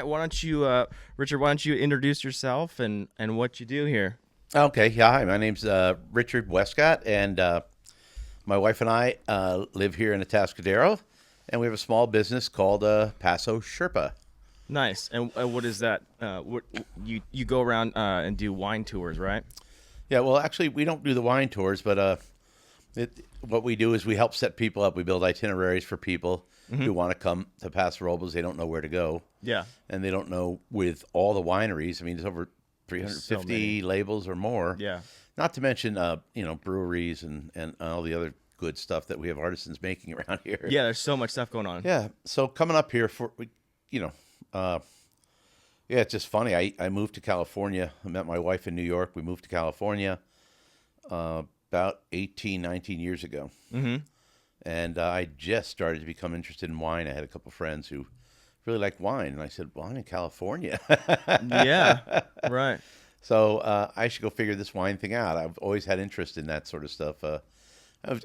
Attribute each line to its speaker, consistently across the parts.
Speaker 1: right. Why don't you, Richard? Why don't you introduce yourself and what you do here?
Speaker 2: Okay, yeah, hi. My name's Richard Westcott, and my wife and I live here in Atascadero, and we have a small business called Paso Sherpa.
Speaker 1: Nice. And what is that? What you go around and do wine tours, right?
Speaker 2: Yeah, well, actually, we don't do the wine tours, but what we do is we help set people up. We build itineraries for people who want to come to pasorobles. They don't know where to go,
Speaker 1: Yeah.
Speaker 2: and they don't know with all the wineries. I mean, there's over
Speaker 1: There's so
Speaker 2: 350
Speaker 1: many.
Speaker 2: labels or more.
Speaker 1: Yeah.
Speaker 2: Not to mention, breweries and all the other good stuff that we have artisans making around here.
Speaker 1: Yeah. There's so much stuff going on.
Speaker 2: Yeah. So coming up here you know, uh, yeah, it's just funny. I moved to California. I met my wife in New York. We moved to California about 18, 19 years ago.
Speaker 1: Mm-hmm.
Speaker 2: And I just started to become interested in wine. I had a couple friends who really liked wine. And I said, well, I'm in California.
Speaker 1: Yeah. Right.
Speaker 2: So I should go figure this wine thing out. I've always had interest in that sort of stuff. I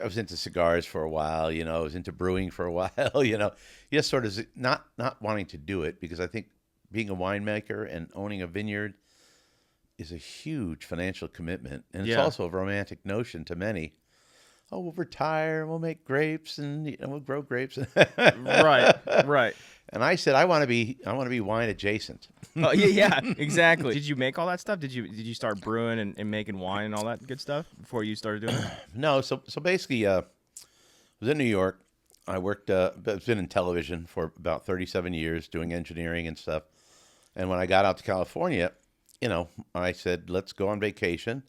Speaker 2: was into cigars for a while, I was into brewing for a while, just sort of not wanting to do it because I think being a winemaker and owning a vineyard is a huge financial commitment. And it's
Speaker 1: Yeah.
Speaker 2: also a romantic notion to many. Oh, we'll retire, we'll make grapes, and we'll grow grapes.
Speaker 1: Right. Right.
Speaker 2: And I said, I want to be wine adjacent.
Speaker 1: Oh yeah. Yeah. Exactly. Did you make all that stuff? Did you start brewing and making wine and all that good stuff before you started doing it?
Speaker 2: No, so basically, I was in New York. I worked, I've been in television for about 37 years doing engineering and stuff. And when I got out to California, I said, let's go on vacation.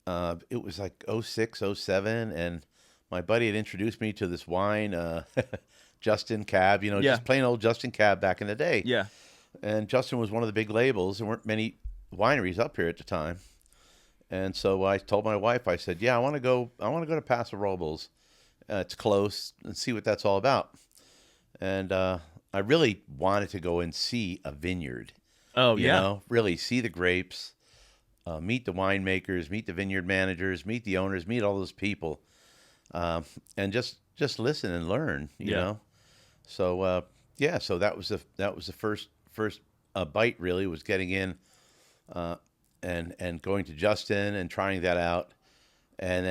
Speaker 2: It was like '06, '07, and my buddy had introduced me to this wine, Justin Cab,
Speaker 1: Yeah.
Speaker 2: just plain old Justin Cab back in the day.
Speaker 1: Yeah.
Speaker 2: And Justin was one of the big labels. There weren't many wineries up here at the time. And so I told my wife, I said, yeah, I want to go to Paso Robles. It's close, and see what that's all about. And I really wanted to go and see a vineyard,
Speaker 1: Oh yeah.
Speaker 2: really see the grapes, meet the winemakers, meet the vineyard managers, meet the owners, meet all those people, and just listen and learn, you
Speaker 1: Yeah.
Speaker 2: know. So so that was the first bite really was getting in, and going to Justin and trying that out, and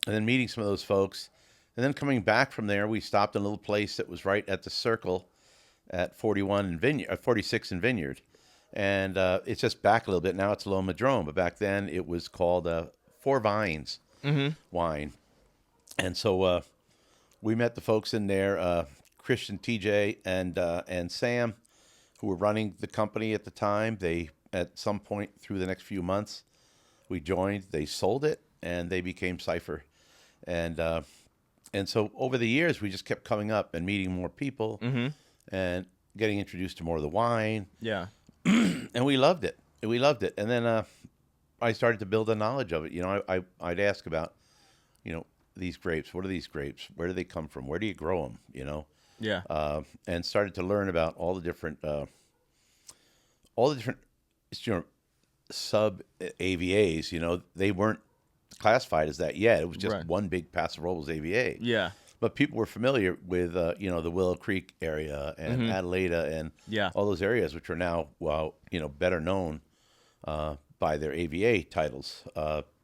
Speaker 2: then meeting some of those folks, and then coming back from there, we stopped in a little place that was right at the circle at 41 and 46 and Vineyard, and it's just back a little bit now. It's Loma Madrone, but back then it was called Four Vines Wine, and so we met the folks in there, Christian, TJ, and Sam, who were running the company at the time. They at some point through the next few months, we joined. They sold it, and they became Cipher, and so over the years we just kept coming up and meeting more people and getting introduced to more of the wine,
Speaker 1: Yeah.
Speaker 2: and we loved it. And then I started to build a knowledge of it. I'd ask about, these grapes. What are these grapes? Where do they come from? Where do you grow them?
Speaker 1: Yeah.
Speaker 2: And started to learn about all the different sub AVAs. They weren't classified as that yet. It was just
Speaker 1: Right.
Speaker 2: one big Paso Robles AVA.
Speaker 1: Yeah.
Speaker 2: But people were familiar with the Willow Creek area and Adelaida and
Speaker 1: Yeah.
Speaker 2: all those areas, which are now better known by their AVA titles,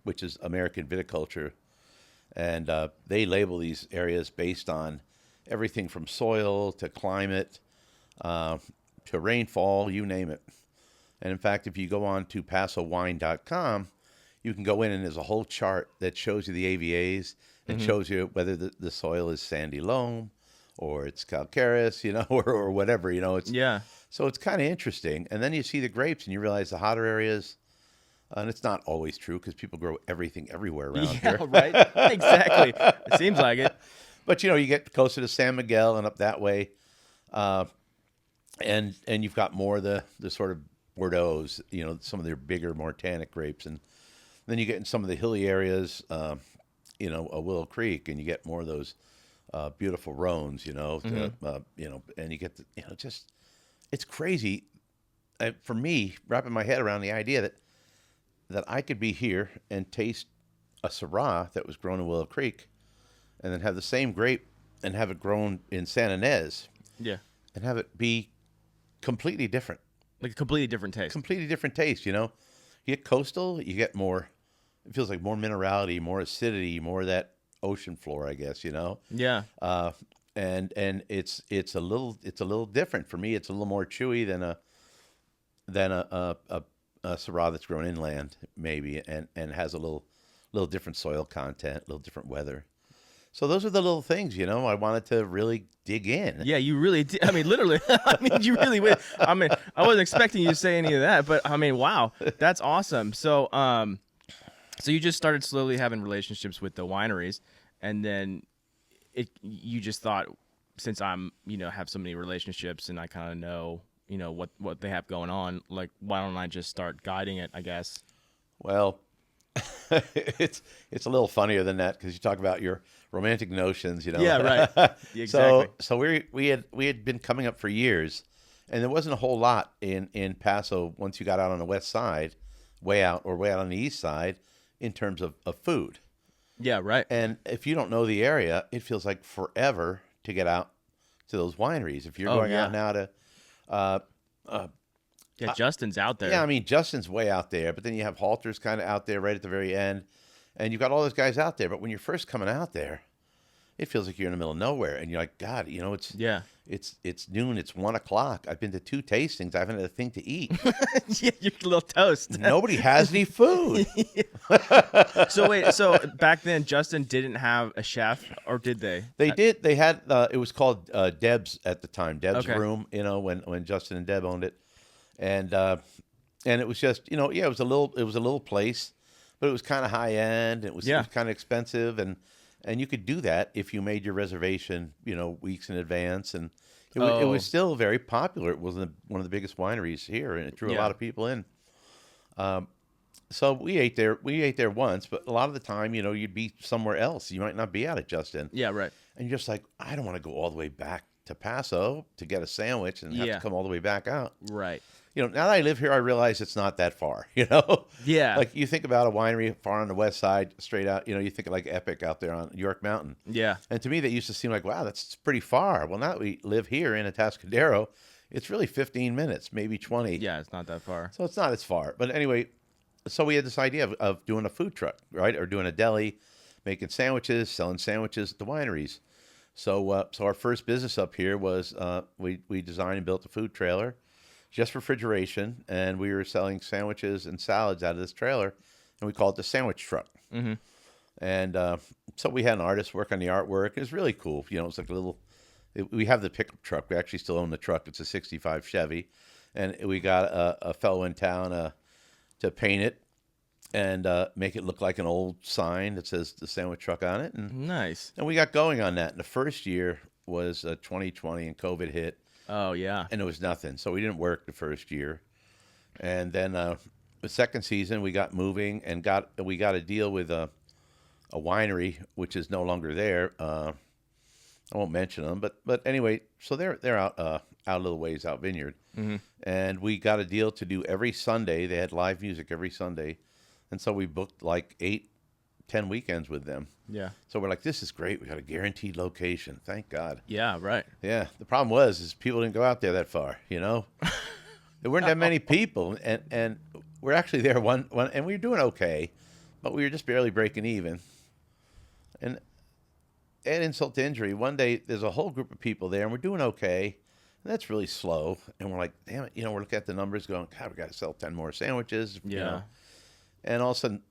Speaker 2: which is American Viticulture, and they label these areas based on everything from soil to climate to rainfall, you name it. And in fact, if you go on to pasowine.com, you can go in and there's a whole chart that shows you the AVAs and shows you whether the soil is sandy loam or it's calcareous, or whatever, It's
Speaker 1: Yeah.
Speaker 2: so it's kind of interesting. And then you see the grapes and you realize the hotter areas, and it's not always true because people grow everything everywhere around
Speaker 1: Yeah.
Speaker 2: here.
Speaker 1: Right. Exactly. It seems like it.
Speaker 2: But you get closer to San Miguel and up that way, and you've got more of the sort of Bordeaux's, some of their bigger, more tannic grapes, and then you get in some of the hilly areas, a Willow Creek, and you get more of those beautiful Rhones, and you get just it's crazy for me wrapping my head around the idea that I could be here and taste a Syrah that was grown in Willow Creek, and then have the same grape and have it grown in San Ynez
Speaker 1: Yeah.
Speaker 2: and have it be completely different.
Speaker 1: Like a completely different taste.
Speaker 2: Completely different taste, you know. You get coastal, you get more, it feels like more minerality, more acidity, more of that ocean floor, I guess, you know.
Speaker 1: Yeah.
Speaker 2: And it's a little different for me. It's a little more chewy than a Syrah that's grown inland, maybe, and has a little different soil content, a little different weather. So those are the little things, you know. I wanted to really dig in.
Speaker 1: Yeah, you really did. I mean, literally. I mean, you really would. I mean, I wasn't expecting you to say any of that, but I mean, wow, that's awesome. So, so you just started slowly having relationships with the wineries, and then you just thought, since I'm, have so many relationships and I kind of know, what they have going on, like, why don't I just start guiding it, I guess?
Speaker 2: Well, it's a little funnier than that, because you talk about your romantic notions, you know.
Speaker 1: Yeah, right. Exactly.
Speaker 2: So we had been coming up for years, and there wasn't a whole lot in Paso once you got out on the west side, way out on the east side, in terms of food.
Speaker 1: Yeah, right.
Speaker 2: And if you don't know the area, it feels like forever to get out to those wineries. If you're going out now to
Speaker 1: Justin's out there.
Speaker 2: Yeah, I mean, Justin's way out there, but then you have Halter's kind of out there right at the very end, and you've got all those guys out there. But when you're first coming out there, it feels like you're in the middle of nowhere, and you're like, God, it's noon, it's 1 o'clock. I've been to 2 tastings. I haven't had a thing to eat.
Speaker 1: Yeah, you're a little toast.
Speaker 2: Nobody has any food.
Speaker 1: So wait, so back then Justin didn't have a chef, or did they?
Speaker 2: They did. They had. It was called Deb's at the time. Deb's
Speaker 1: Okay.
Speaker 2: Room. When Justin and Deb owned it. And it was just, it was a little place, but it was kind of high end. It was kind of expensive, and you could do that if you made your reservation, weeks in advance, and it was still very popular. It was one of the biggest wineries here, and it drew a lot of people in. So we ate there. We ate there once, but a lot of the time, you'd be somewhere else. You might not be out at Justin.
Speaker 1: Yeah, right.
Speaker 2: And you're just like, I don't want to go all the way back to Paso to get a sandwich and have to come all the way back out.
Speaker 1: Right.
Speaker 2: Now that I live here, I realize it's not that far,
Speaker 1: Yeah.
Speaker 2: Like, you think about a winery far on the west side, straight out, you think of like Epic out there on York Mountain.
Speaker 1: Yeah.
Speaker 2: And to me, that used to seem like, wow, that's pretty far. Well, now that we live here in Atascadero, it's really 15 minutes, maybe 20.
Speaker 1: Yeah, it's not that far.
Speaker 2: So it's not as far. But anyway, so we had this idea of doing a food truck, right? Or doing a deli, making sandwiches, selling sandwiches at the wineries. So our first business up here was we designed and built a food trailer, just refrigeration, and we were selling sandwiches and salads out of this trailer, and we called it the sandwich truck.
Speaker 1: Mm-hmm.
Speaker 2: And so we had an artist work on the artwork. It was really cool. It was like we have the pickup truck. We actually still own the truck. It's a 65 Chevy, and we got a fellow in town to paint it and make it look like an old sign that says the sandwich truck on it. And,
Speaker 1: nice.
Speaker 2: And we got going on that. And the first year was 2020, and COVID hit.
Speaker 1: Oh, yeah.
Speaker 2: And it was nothing. So we didn't work the first year. And then the second season, we got moving and we got a deal with a winery, which is no longer there. I won't mention them, but anyway, so they're out a little ways out Vineyard.
Speaker 1: Mm-hmm.
Speaker 2: And we got a deal to do every Sunday. They had live music every Sunday. And so we booked like 8-10 weekends with them.
Speaker 1: Yeah.
Speaker 2: So we're like, this is great. We got a guaranteed location. Thank God.
Speaker 1: Yeah, right.
Speaker 2: Yeah. The problem is people didn't go out there that far, There weren't that many people. And we're actually there one, and we were doing okay, but we were just barely breaking even. And add insult to injury, one day there's a whole group of people there, and we're doing okay. And that's really slow. And we're like, damn it, we're looking at the numbers going, God, we got to sell 10 more sandwiches.
Speaker 1: Yeah.
Speaker 2: And all of a sudden,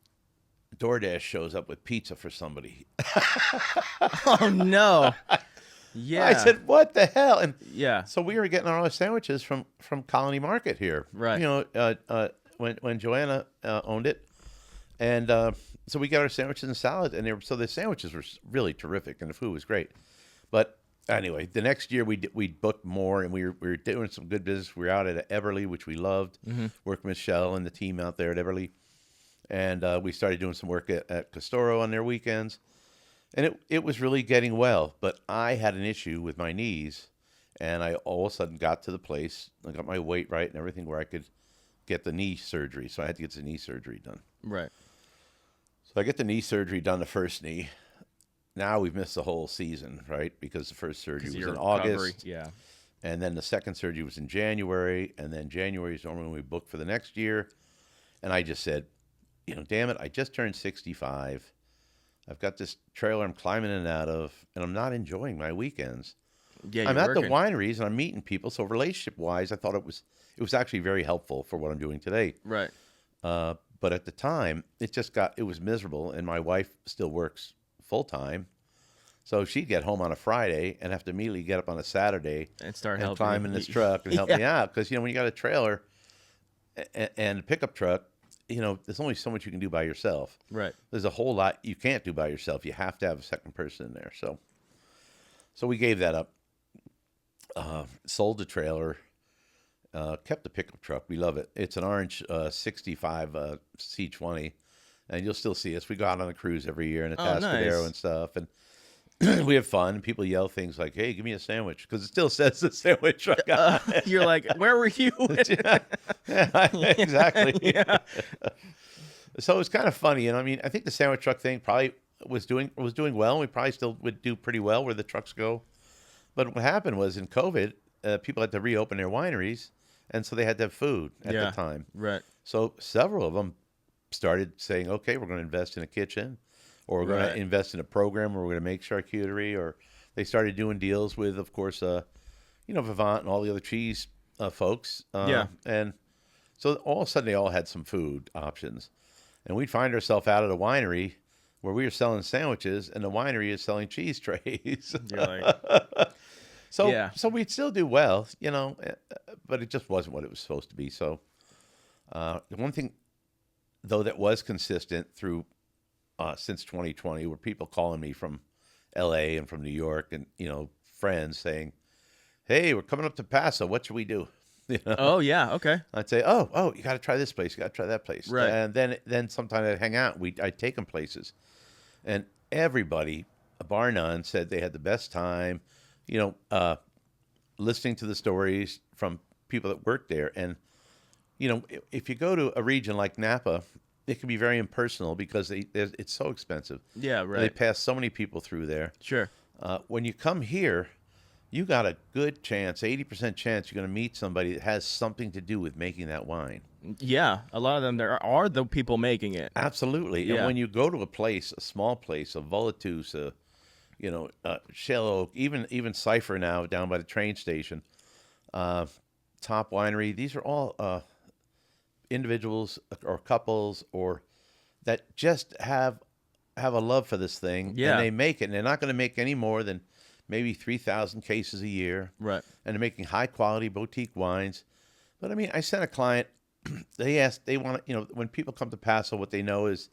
Speaker 2: DoorDash shows up with pizza for somebody.
Speaker 1: Oh, no. Yeah.
Speaker 2: I said, what the hell? And
Speaker 1: yeah.
Speaker 2: so we were getting our sandwiches from Colony Market here.
Speaker 1: Right.
Speaker 2: When Joanna owned it. And so we got our sandwiches and salads. And so the sandwiches were really terrific, and the food was great. But anyway, the next year we booked more, and we were doing some good business. We were out at Everly, which we loved, working with Michelle and the team out there at Everly. And we started doing some work at Castoro on their weekends. And it was really getting well. But I had an issue with my knees. And I all of a sudden got to the place. I got my weight right and everything where I could get the knee surgery. So I had to get the knee surgery done.
Speaker 1: Right.
Speaker 2: So I get the knee surgery done, the first knee. Now we've missed the whole season, right? Because the first surgery was in August.
Speaker 1: Yeah.
Speaker 2: And then the second surgery was in January, and then January is normally when we book for the next year. And I just said, damn it, I just turned 65. I've got this trailer I'm climbing in and out of, and I'm not enjoying my weekends.
Speaker 1: Yeah,
Speaker 2: I'm
Speaker 1: you're
Speaker 2: at the
Speaker 1: working.
Speaker 2: wineries and I'm meeting people, so relationship-wise, I thought it was actually very helpful for what I'm doing today.
Speaker 1: Right.
Speaker 2: But at the time, it was miserable, and my wife still works full time, so she'd get home on a Friday and have to immediately get up on a Saturday
Speaker 1: And start
Speaker 2: and
Speaker 1: helping
Speaker 2: climb
Speaker 1: you.
Speaker 2: in this truck and help me out, because when you got a trailer and a pickup truck, there's only so much you can do by yourself.
Speaker 1: Right.
Speaker 2: There's a whole lot you can't do by yourself. You have to have a second person in there. So we gave that up. Sold the trailer. Kept the pickup truck. We love it. It's an orange 65 C20, and you'll still see us. We go out on a cruise every year in a Tascadero
Speaker 1: nice.
Speaker 2: and stuff, and we have fun. People yell things like, "Hey, give me a sandwich," because it still says the sandwich truck on it.
Speaker 1: You're like, where were you?
Speaker 2: Yeah, exactly.
Speaker 1: Yeah.
Speaker 2: So it's kind of funny, I think the sandwich truck thing probably was doing well. We probably still would do pretty well where the trucks go. But what happened was in COVID, people had to reopen their wineries, and so they had to have food at the time.
Speaker 1: Right.
Speaker 2: So several of them started saying, "Okay, we're going to invest in a kitchen, or we're going to invest in a program where we're going to make charcuterie." Or they started doing deals with, of course, Vivant and all the other cheese folks. And so all of a sudden they all had some food options. And we'd find ourselves out at a winery where we were selling sandwiches and the winery is selling cheese trays.
Speaker 1: You're like,
Speaker 2: So we'd still do well, but it just wasn't what it was supposed to be. So the one thing, though, that was consistent through since 2020 were people calling me from L.A. and from New York and, friends saying, "Hey, we're coming up to Paso. What should we do?"
Speaker 1: oh yeah, okay.
Speaker 2: I'd say, oh, you got to try this place. You got to try that place.
Speaker 1: Right.
Speaker 2: And then sometimes I'd hang out. I'd take them places. And everybody, bar none, said they had the best time, listening to the stories from people that worked there. And, if you go to a region like Napa, it can be very impersonal because it's so expensive.
Speaker 1: Yeah, right.
Speaker 2: They pass so many people through there.
Speaker 1: Sure.
Speaker 2: When you come here, you got a good chance, 80% chance you're going to meet somebody that has something to do with making that wine.
Speaker 1: Yeah, a lot of them there are the people making it.
Speaker 2: Absolutely.
Speaker 1: Yeah.
Speaker 2: And when you go to a small place, a Volatus, Shell Oak, even Cypher now down by the train station, Top Winery, these are all individuals or couples or that just have a love for this thing.
Speaker 1: Yeah.
Speaker 2: And they make it. And they're not going to make any more than maybe 3,000 cases a year.
Speaker 1: Right.
Speaker 2: And they're making high quality boutique wines. But I sent a client, they want to, when people come to Paso, what they know is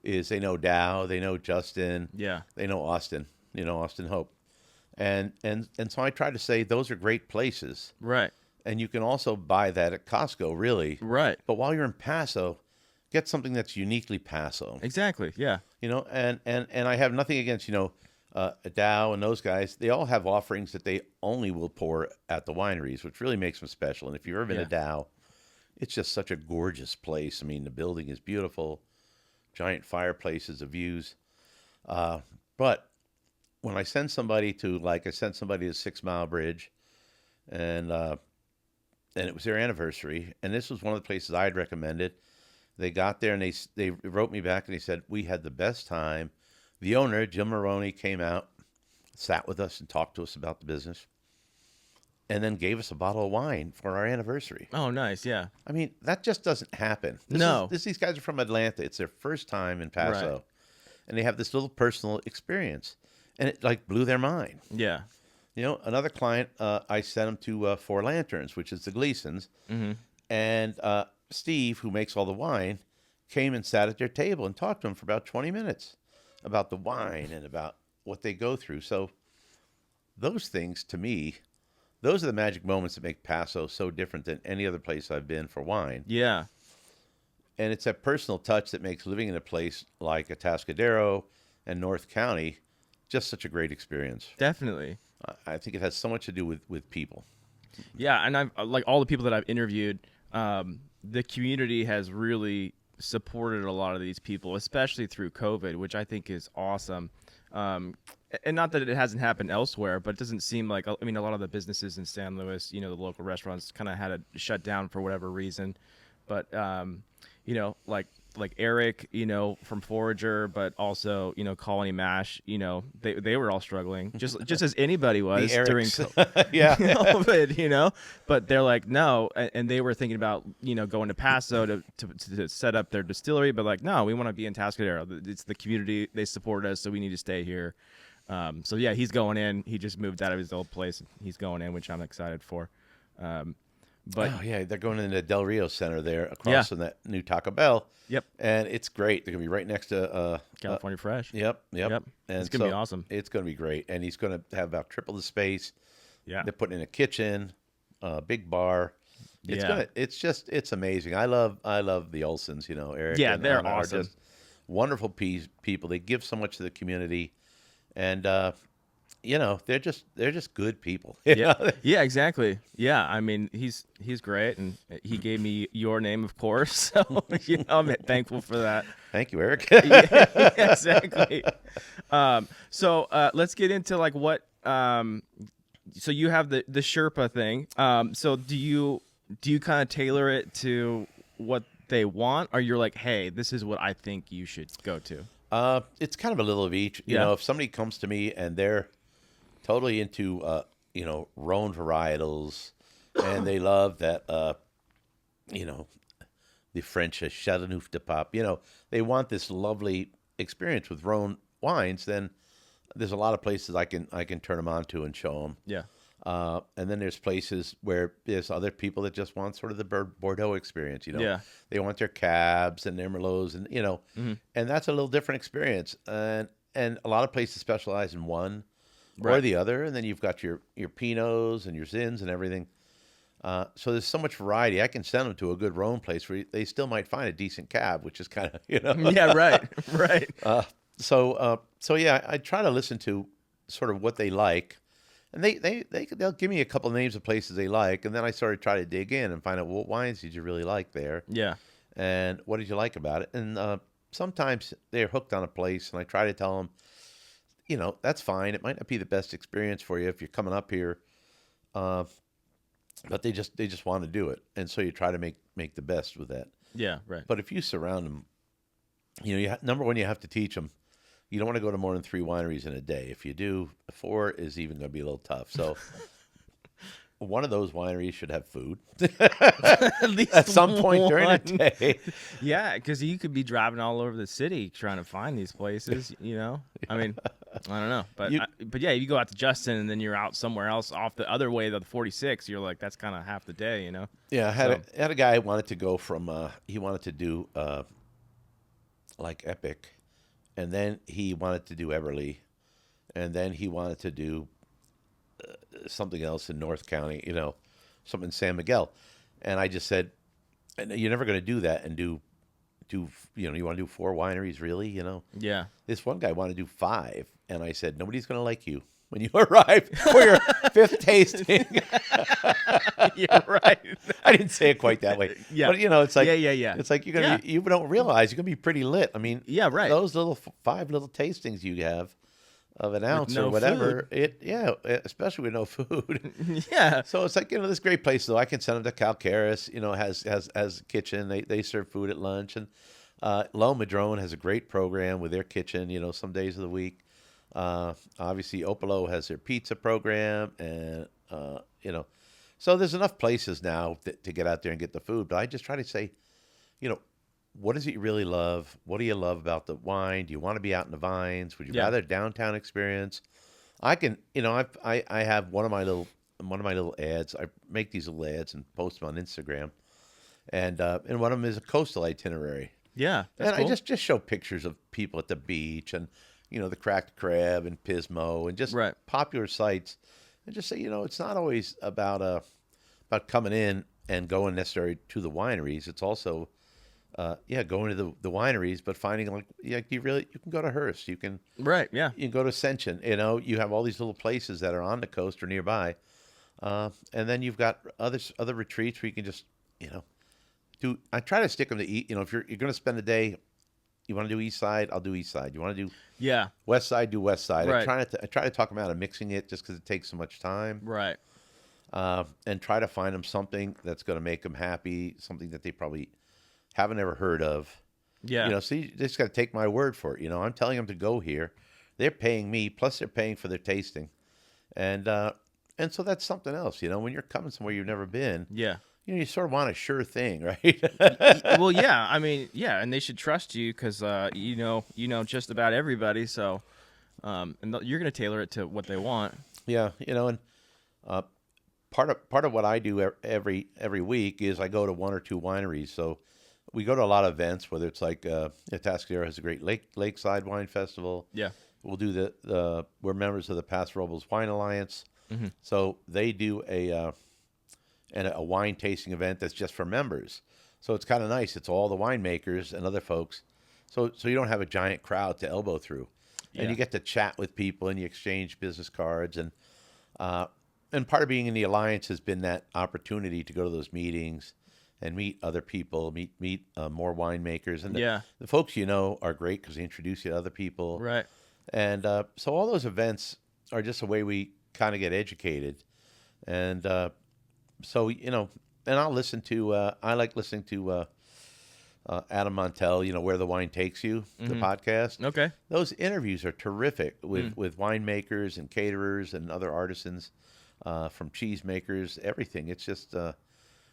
Speaker 2: they know Dow, they know Justin,
Speaker 1: Yeah.
Speaker 2: they know Austin, Austin Hope. And so I try to say those are great places.
Speaker 1: Right.
Speaker 2: And you can also buy that at Costco, really.
Speaker 1: Right.
Speaker 2: But while you're in Paso, get something that's uniquely Paso.
Speaker 1: Exactly. Yeah.
Speaker 2: And I have nothing against, Dow and those guys. They all have offerings that they only will pour at the wineries, which really makes them special. And if you've ever been to Dow, it's just such a gorgeous place. The building is beautiful, giant fireplaces, the views. But when I send somebody to 6 Mile Bridge, and it was their anniversary, and this was one of the places I'd recommended. They got there and they wrote me back and they said, "We had the best time." The owner, Jim Maroney, came out, sat with us and talked to us about the business, and then gave us a bottle of wine for our anniversary.
Speaker 1: Oh, nice. Yeah.
Speaker 2: That just doesn't happen. These guys are from Atlanta. It's their first time in Paso,
Speaker 1: Right.
Speaker 2: and they have this little personal experience, and it blew their mind.
Speaker 1: Yeah.
Speaker 2: Another client, I sent him to Four Lanterns, which is the Gleasons, and Steve, who makes all the wine, came and sat at their table and talked to him for about 20 minutes about the wine and about what they go through. So those things, to me, those are the magic moments that make Paso so different than any other place I've been for wine.
Speaker 1: Yeah.
Speaker 2: And it's that personal touch that makes living in a place like Atascadero and North County just such a great experience.
Speaker 1: Definitely.
Speaker 2: I think it has so much to do with people.
Speaker 1: Yeah, and I've like all the people that I've interviewed, the community has really supported a lot of these people, especially through COVID, which I think is awesome. And not that it hasn't happened elsewhere, but it doesn't seem like, I mean, a lot of the businesses in San Luis, the local restaurants kind of had to shut down for whatever reason. But, like Eric, from Forager, but also, Colony Mash, they were all struggling just as anybody was
Speaker 2: The
Speaker 1: during
Speaker 2: Erics. Yeah.
Speaker 1: COVID, but they're like, no. And they were thinking about, going to Paso to set up their distillery, but like, no, we want to be in Tascadero. It's the community. They support us, so we need to stay here. So yeah, he's going in. He just moved out of his old place. He's going in, which I'm excited for. But
Speaker 2: oh yeah, they're going in the Del Rio Center there across from that new Taco Bell.
Speaker 1: Yep.
Speaker 2: And it's great. They're gonna be right next to
Speaker 1: California Fresh.
Speaker 2: Yep.
Speaker 1: And it's gonna be awesome.
Speaker 2: It's gonna be great, and he's gonna have about triple the space.
Speaker 1: Yeah.
Speaker 2: They're putting in a kitchen, big bar. It's amazing. I love the Olsons. Eric.
Speaker 1: Yeah,
Speaker 2: and
Speaker 1: they're
Speaker 2: Anna are
Speaker 1: awesome.
Speaker 2: just wonderful people. They give so much to the community, and they're just good people.
Speaker 1: Yeah, exactly. Yeah, I mean, he's great, and he gave me your name, of course. So I'm thankful for that.
Speaker 2: Thank you, Eric.
Speaker 1: Yeah, exactly. So let's get into like what. So you have the Sherpa thing. So do you kind of tailor it to what they want, or you're like, hey, this is what I think you should go to?
Speaker 2: It's kind of a little of each. You know, if somebody comes to me and they're totally into Rhone varietals, and they love that the French Chateauneuf de Pape, they want this lovely experience with Rhone wines, then there's a lot of places I can turn them on to and show them.
Speaker 1: Yeah.
Speaker 2: And then there's places where there's other people that just want sort of the Bordeaux experience,
Speaker 1: Yeah.
Speaker 2: They want their cabs and their merlots and, and that's a little different experience. And a lot of places specialize in one or the other. And then you've got your Pinots and your Zins and everything. So there's so much variety. I can send them to a good Rhone place where they still might find a decent cab, which is kind of,
Speaker 1: Yeah, right.
Speaker 2: So yeah, I try to listen to sort of what they like. And they'll give me a couple of names of places they like, and then I sort of try to dig in and find out what wines did you really like there,
Speaker 1: Yeah.
Speaker 2: and what did you like about it. And sometimes they're hooked on a place, and I try to tell them, that's fine. It might not be the best experience for you if you're coming up here, but they just want to do it, and so you try to make the best with that.
Speaker 1: Yeah, right.
Speaker 2: But if you surround them, number one, you have to teach them. You don't want to go to more than 3 wineries in a day. If you do, 4 is even going to be a little tough. So one of those wineries should have food
Speaker 1: At least
Speaker 2: at some point during
Speaker 1: one.
Speaker 2: the day.
Speaker 1: Yeah, because you could be driving all over the city trying to find these places. I mean, I don't know, but yeah, if you go out to Justin and then you're out somewhere else off the other way of the 46, you're like, that's kind of half the day,
Speaker 2: Yeah, I had a guy who wanted to go from he wanted to do like Epic. And then he wanted to do Everly, and then he wanted to do something else in North County, something in San Miguel. And I just said, you're never going to do that and do you want to do 4 wineries, really?
Speaker 1: Yeah.
Speaker 2: This one guy wanted to do 5, and I said, nobody's going to like you when you arrive for your 5th tasting.
Speaker 1: Yeah, right.
Speaker 2: I didn't say it quite that way.
Speaker 1: Yeah.
Speaker 2: But it's like
Speaker 1: Yeah.
Speaker 2: It's like you're gonna you don't realize you're gonna be pretty lit. I mean,
Speaker 1: Yeah, right.
Speaker 2: Those little 5 little tastings you have of an ounce
Speaker 1: no
Speaker 2: or whatever, especially with no food.
Speaker 1: Yeah.
Speaker 2: So it's like this great place though. I can send them to Calcaris. Has a kitchen. They serve food at lunch, and Lo Madrone has a great program with their kitchen. Some days of the week. Obviously Opolo has their pizza program, and so there's enough places now to get out there and get the food. But I just try to say, what is it you really love? What do you love about the wine? Do you want to be out in the vines? Would you rather downtown experience? I can, I have one of my little ads. I make these little ads and post them on Instagram, and one of them is a coastal itinerary.
Speaker 1: Yeah,
Speaker 2: and
Speaker 1: cool.
Speaker 2: I just show pictures of people at the beach and the Cracked Crab and Pismo and just popular sites, and just say it's not always about coming in and going necessarily to the wineries. It's also going to the wineries, but finding you can go to Hearst, you can you can go to Ascension. You have all these little places that are on the coast or nearby, and then you've got other retreats where you can just I try to stick them to eat. If you're going to spend a day, you want to do East Side, I'll do East Side. You want to do
Speaker 1: Yeah.
Speaker 2: West Side, do West Side.
Speaker 1: Right.
Speaker 2: I try to talk them out of mixing it just because it takes so much time.
Speaker 1: Right.
Speaker 2: And try to find them something that's going to make them happy, something that they probably haven't ever heard of.
Speaker 1: Yeah.
Speaker 2: So you just got to take my word for it. I'm telling them to go here. They're paying me, plus they're paying for their tasting. And so that's something else, when you're coming somewhere you've never been.
Speaker 1: Yeah.
Speaker 2: You sort of want a sure thing, right?
Speaker 1: Well, yeah. I mean, yeah, and they should trust you because you know just about everybody. So, and you're going to tailor it to what they want.
Speaker 2: Yeah, and part of what I do every week is I go to one or two wineries. So we go to a lot of events, whether it's like Atascadero has a great lakeside wine festival.
Speaker 1: Yeah.
Speaker 2: We'll do we're members of the Pasorobles Wine Alliance.
Speaker 1: Mm-hmm.
Speaker 2: So they do a wine tasting event that's just for members. So it's kind of nice. It's all the winemakers and other folks. So you don't have a giant crowd to elbow through. And you get to chat with people and you exchange business cards. And part of being in the Alliance has been that opportunity to go to those meetings and meet other people, meet more winemakers. And the folks are great because they introduce you to other people.
Speaker 1: Right.
Speaker 2: And so all those events are just a way we kind of get educated. And so, and I'll listen to, I like listening to Adam Montel, Where the Wine Takes You, the podcast.
Speaker 1: Okay.
Speaker 2: Those interviews are terrific with winemakers and caterers and other artisans, from cheesemakers, everything. It's just,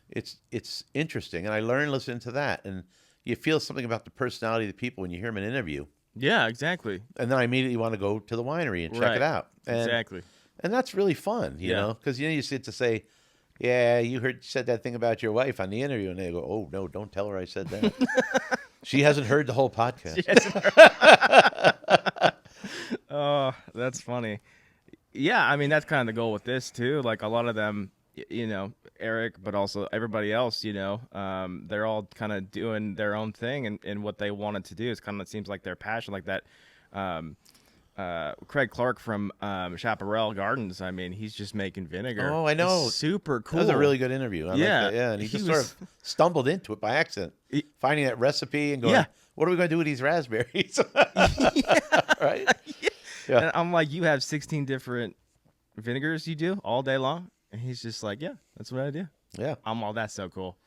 Speaker 2: it's interesting. And I learn listening to that. And you feel something about the personality of the people when you hear them in an interview.
Speaker 1: Yeah, exactly.
Speaker 2: And then I immediately want to go to the winery and check it out.
Speaker 1: Exactly.
Speaker 2: And that's really fun, you know, because you sit to say, yeah, you said that thing about your wife on the interview, and they go, oh no, don't tell her I said that. She hasn't heard the whole podcast.
Speaker 1: Oh, that's funny. Yeah, I mean that's kind of the goal with this too. Like a lot of them, Eric, but also everybody else, they're all kind of doing their own thing and what they wanted to do. It's kind of, it seems like their passion, like that. Craig Clark from Chaparral Gardens. I mean, he's just making vinegar.
Speaker 2: Oh, I know.
Speaker 1: It's super cool.
Speaker 2: That was a really good interview. I like that. Yeah, and he just sort of stumbled into it by accident, finding that recipe and going, what are we going to do with these raspberries? Right?
Speaker 1: Yeah. And I'm like, you have 16 different vinegars you do all day long? And he's just like, yeah, that's what I do.
Speaker 2: Yeah.
Speaker 1: I'm all, that's so cool.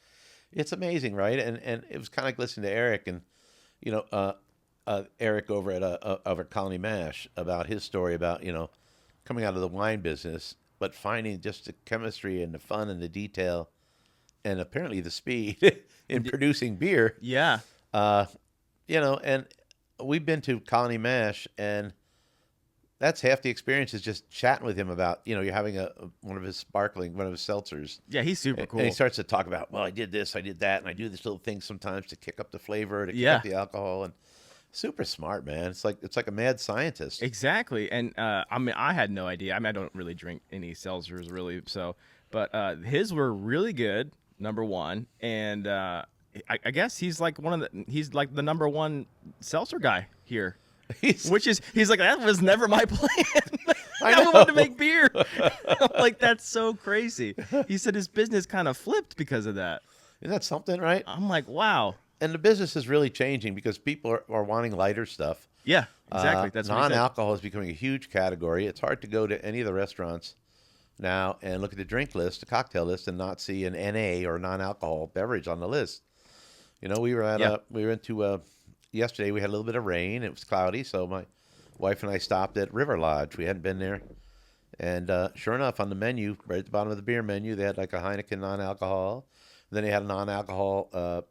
Speaker 2: It's amazing, right? And it was kind of like listening to Eric and, Eric over at Colony Mash about his story about, coming out of the wine business, but finding just the chemistry and the fun and the detail and apparently the speed in producing beer.
Speaker 1: Yeah.
Speaker 2: And we've been to Colony Mash, and that's half the experience is just chatting with him about, you're having one of his seltzers.
Speaker 1: Yeah, he's super cool.
Speaker 2: And he starts to talk about, well, I did this, I did that, and I do this little thing sometimes to kick up the flavor, to kick up the alcohol, and super smart, man. It's like a mad scientist.
Speaker 1: Exactly. And I mean, I had no idea. I mean, I don't really drink any seltzers really, but his were really good, number one, and I guess he's like the number one seltzer guy here. He's like, that was never my plan. I wanted to make beer. I'm like, that's so crazy. He said his business kind of flipped because of that.
Speaker 2: Isn't that something, right?
Speaker 1: I'm like, wow.
Speaker 2: And the business is really changing because people are wanting lighter stuff.
Speaker 1: Yeah, exactly. That's
Speaker 2: non-alcohol is becoming a huge category. It's hard to go to any of the restaurants now and look at the drink list, the cocktail list, and not see an NA or non-alcohol beverage on the list. We went to yesterday. We had a little bit of rain. It was cloudy, so my wife and I stopped at River Lodge. We hadn't been there, and sure enough, on the menu, right at the bottom of the beer menu, they had like a Heineken non-alcohol. Then they had a non-alcohol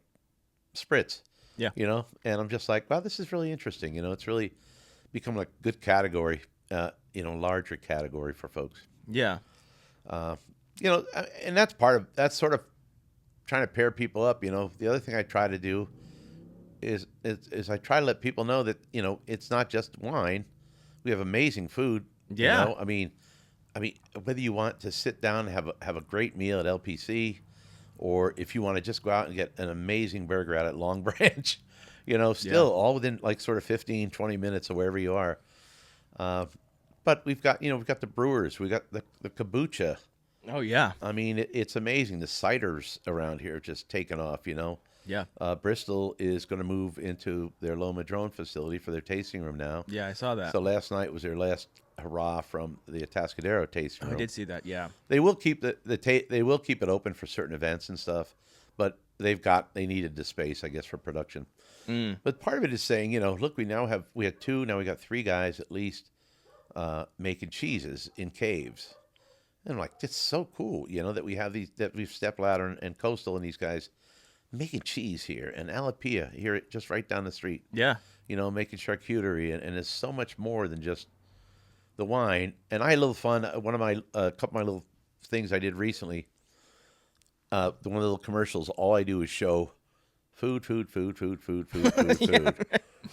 Speaker 2: spritz. Yeah. And I'm just like, wow, this is really interesting. It's really become a good category, larger category for folks.
Speaker 1: Yeah.
Speaker 2: And that's sort of trying to pair people up. The other thing I try to do is I try to let people know that, it's not just wine. We have amazing food.
Speaker 1: Yeah.
Speaker 2: I mean, whether you want to sit down and have a great meal at LPC, or if you want to just go out and get an amazing burger out at Long Branch, all within like sort of 15, 20 minutes of wherever you are. But we've got the brewers, we got the kombucha,
Speaker 1: Oh yeah.
Speaker 2: I mean, it's amazing. The ciders around here are just taking off, you know.
Speaker 1: Yeah.
Speaker 2: Bristol is going to move into their Loma Madrone facility for their tasting room now.
Speaker 1: Yeah, I saw that.
Speaker 2: So last night was their last hurrah from the Atascadero tasting
Speaker 1: I
Speaker 2: room.
Speaker 1: did see that. Yeah.
Speaker 2: They will keep they will keep it open for certain events and stuff, but they needed the space, I guess, for production. But part of it is saying, you know, look, we had two, now we got three guys at least making cheeses in caves. And I'm like, that's so cool, you know, that we have that we've Step Ladder and Coastal and these guys making cheese here, and Alapia here just right down the street.
Speaker 1: Yeah.
Speaker 2: You know, making charcuterie, and it's so much more than just the wine. And I had a little fun. One of my couple of my little things I did recently. One of the little commercials. All I do is show food, food, food, food, food, food, food,
Speaker 1: Yeah,
Speaker 2: food,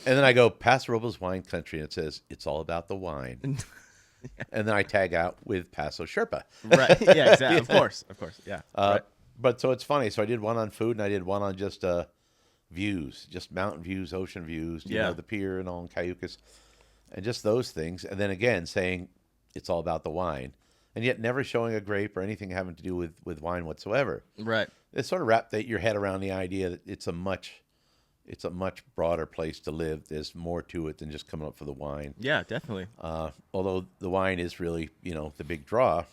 Speaker 2: and then I go Pasorobles Wine Country, and it says it's all about the wine. And then I tag out with Paso Sherpa.
Speaker 1: Right. Yeah. Exactly. Of course. Of course. Yeah. Right.
Speaker 2: But so it's funny. So I did one on food, and I did one on just views, just mountain views, ocean views, you know, the pier and all in Cayucas, and just those things. And then again, saying it's all about the wine, and yet never showing a grape or anything having to do with wine whatsoever.
Speaker 1: Right.
Speaker 2: It's sort of wrap your head around the idea that it's a much broader place to live. There's more to it than just coming up for the wine.
Speaker 1: Yeah. Definitely.
Speaker 2: Although the wine is really, you know, the big draw.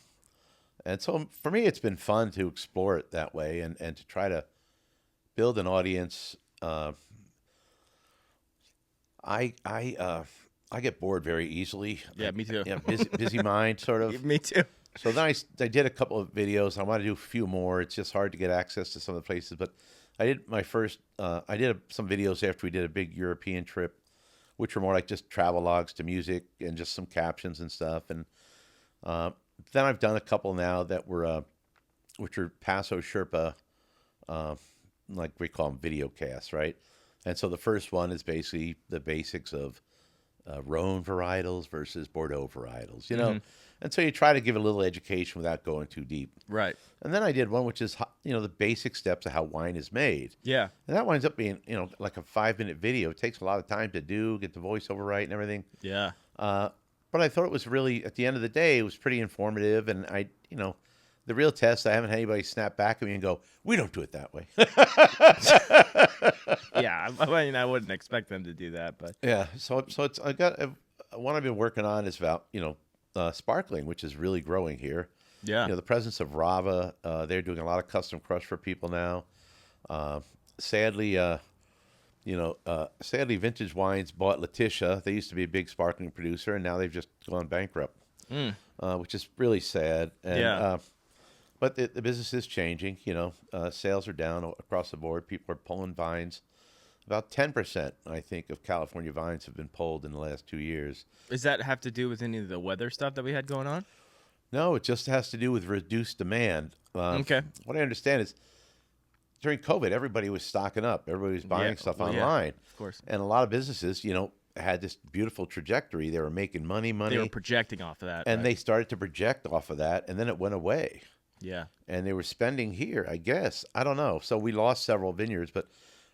Speaker 2: And so for me, it's been fun to explore it that way and to try to build an audience. I get bored very easily.
Speaker 1: Yeah, me too.
Speaker 2: Yeah, busy mind, sort of.
Speaker 1: Me too.
Speaker 2: So then I did a couple of videos. I want to do a few more. It's just hard to get access to some of the places. But I did my first. I did some videos after we did a big European trip, which were more like just travel logs to music and just some captions and stuff. And then I've done a couple now that were, which are Paso Sherpa, like we call them video casts, right? And so the first one is basically the basics of Rhone varietals versus Bordeaux varietals, you know? And so you try to give a little education without going too deep.
Speaker 1: Right.
Speaker 2: And then I did one which is, you know, the basic steps of how wine is made.
Speaker 1: Yeah.
Speaker 2: And that winds up being, you know, like a 5-minute video. It takes a lot of time to do, get the voiceover right and everything.
Speaker 1: Yeah.
Speaker 2: But I thought it was really, at the end of the day, it was pretty informative. And you know, the real test, I haven't had anybody snap back at me and go, we don't do it that way.
Speaker 1: Yeah. I mean, I wouldn't expect them to do that, but
Speaker 2: Yeah. So it's, I got, one I've been working on is about, you know, sparkling, which is really growing here.
Speaker 1: yeah.
Speaker 2: You know, the presence of Rava, they're doing a lot of custom crush for people now. Sadly, sadly, Vintage Wines bought Letitia. They used to be a big sparkling producer, and now they've just gone bankrupt, which is really sad. And,
Speaker 1: Yeah.
Speaker 2: But the business is changing. You know, sales are down across the board. People are pulling vines. About 10%, I think, of California vines have been pulled in the last 2 years.
Speaker 1: Does that have to do with any of the weather stuff that we had going on?
Speaker 2: No, it just has to do with reduced demand.
Speaker 1: Okay.
Speaker 2: What I understand is during COVID, everybody was stocking up. Everybody was buying stuff online.
Speaker 1: Of course.
Speaker 2: And a lot of businesses, you know, had this beautiful trajectory. They were making money.
Speaker 1: They were projecting off of that.
Speaker 2: And
Speaker 1: right?
Speaker 2: they started to project off of that, and then it went away.
Speaker 1: Yeah.
Speaker 2: And they were spending here, I guess. I don't know. So we lost several vineyards, but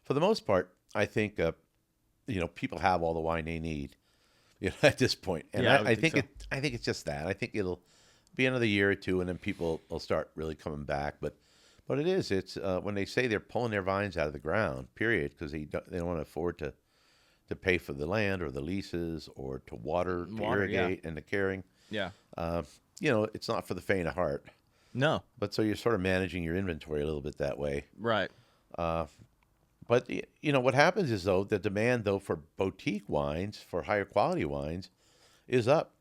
Speaker 2: for the most part, I think, you know, people have all the wine they need, you know, at this point. And
Speaker 1: Yeah,
Speaker 2: I think
Speaker 1: so.
Speaker 2: I think it's just that. I think it'll be another year or two, and then people will start really coming back. But it is. It's when they say they're pulling their vines out of the ground, period, because they don't want to afford to pay for the land or the leases or to water, to irrigate, and the caring.
Speaker 1: Yeah.
Speaker 2: You know, it's not for the faint of heart.
Speaker 1: No.
Speaker 2: But so you're sort of managing your inventory a little bit that way.
Speaker 1: Right.
Speaker 2: But, you know, what happens is, though, the demand, though, for boutique wines, for higher quality wines, is up.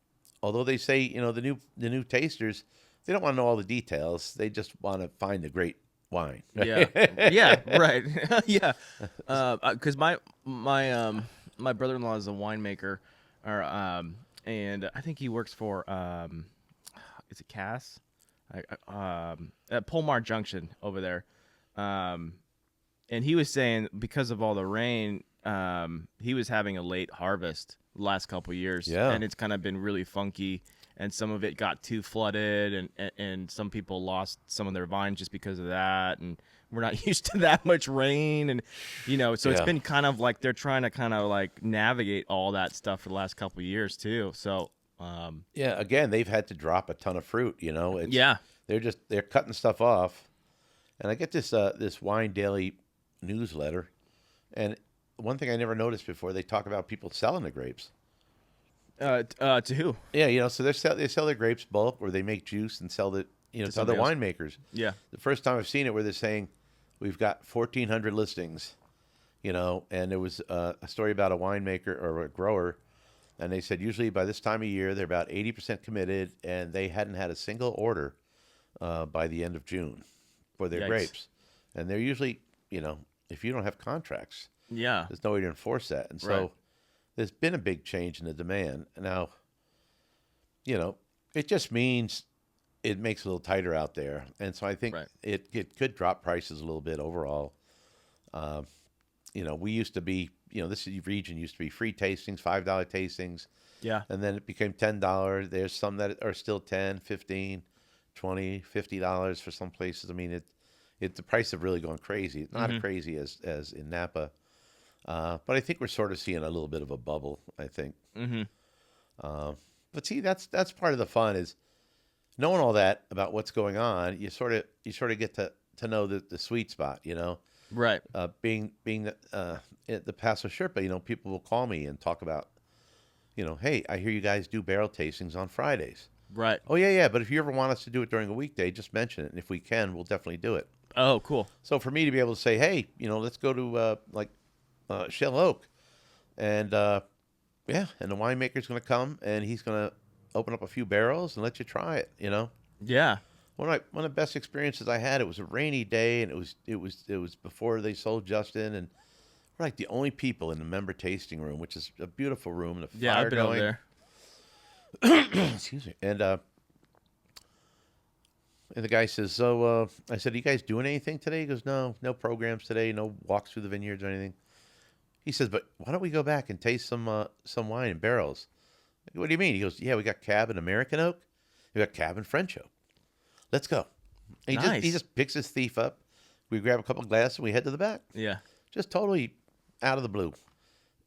Speaker 2: Although they say, you know, the new tasters, they don't want to know all the details. They just want to find the great wine.
Speaker 1: Yeah. Yeah. Right. Yeah. Because my brother-in-law is a winemaker, and I think he works for is it Cass? At Polmar Junction over there. And he was saying because of all the rain, he was having a late harvest the last couple of years.
Speaker 2: Yeah.
Speaker 1: And it's kind of been really funky, and some of it got too flooded, and some people lost some of their vines just because of that. And we're not used to that much rain, and you know, so it's
Speaker 2: Yeah.
Speaker 1: been kind of like they're trying to kind of like navigate all that stuff for the last couple of years too. So
Speaker 2: Yeah, again, they've had to drop a ton of fruit, you know.
Speaker 1: yeah.
Speaker 2: they're cutting stuff off, and I get this Wine Daily newsletter, and one thing I never noticed before, they talk about people selling the grapes.
Speaker 1: To who?
Speaker 2: Yeah, so they sell their grapes bulk, or they make juice and sell it, to other
Speaker 1: somebody else.
Speaker 2: winemakers.
Speaker 1: Yeah.
Speaker 2: The first time I've seen it where they're saying, we've got 1,400 listings, and there was a story about a winemaker or a grower, and they said usually by this time of year they're about 80% committed, and they hadn't had a single order by the end of June for their
Speaker 1: Yikes.
Speaker 2: grapes. And they're usually, if you don't have contracts,
Speaker 1: Yeah.
Speaker 2: there's no way to enforce that. And so
Speaker 1: Right.
Speaker 2: there's been a big change in the demand. Now, it just means it makes it a little tighter out there. And so I think
Speaker 1: Right.
Speaker 2: it could drop prices a little bit overall. We used to be, this region used to be free tastings, $5 tastings.
Speaker 1: Yeah.
Speaker 2: And then it became $10. There's some that are still $10, $15, $20, $50 for some places. I mean, the prices have really gone crazy. Not as crazy as in Napa. But I think we're sort of seeing a little bit of a bubble, I think.
Speaker 1: Mm-hmm.
Speaker 2: But see, that's part of the fun is knowing all that about what's going on. You sort of get to know the sweet spot,
Speaker 1: Right.
Speaker 2: being at the Paso Sherpa, people will call me and talk about, hey, I hear you guys do barrel tastings on Fridays.
Speaker 1: Right.
Speaker 2: Oh, yeah, but if you ever want us to do it during a weekday, just mention it. And if we can, we'll definitely do it.
Speaker 1: Oh, cool.
Speaker 2: So for me to be able to say, hey, let's go to Shell Oak. And, and the winemaker's going to come, and he's going to open up a few barrels and let you try it,
Speaker 1: Yeah.
Speaker 2: One of the best experiences I had, it was a rainy day, and it was before they sold Justin, and we're like the only people in the member tasting room, which is a beautiful room, and a
Speaker 1: Yeah.
Speaker 2: fire
Speaker 1: I've been
Speaker 2: going.
Speaker 1: over there.
Speaker 2: Excuse me. And the guy says, so I said, are you guys doing anything today? He goes, no programs today, no walks through the vineyards or anything. He says, but why don't we go back and taste some wine in barrels? I go, what do you mean? He goes, yeah, we got Cab and American Oak. We got Cab and French Oak. Let's go. And
Speaker 1: Nice.
Speaker 2: he just picks his thief up. We grab a couple of glasses and we head to the back.
Speaker 1: Yeah.
Speaker 2: Just totally out of the blue.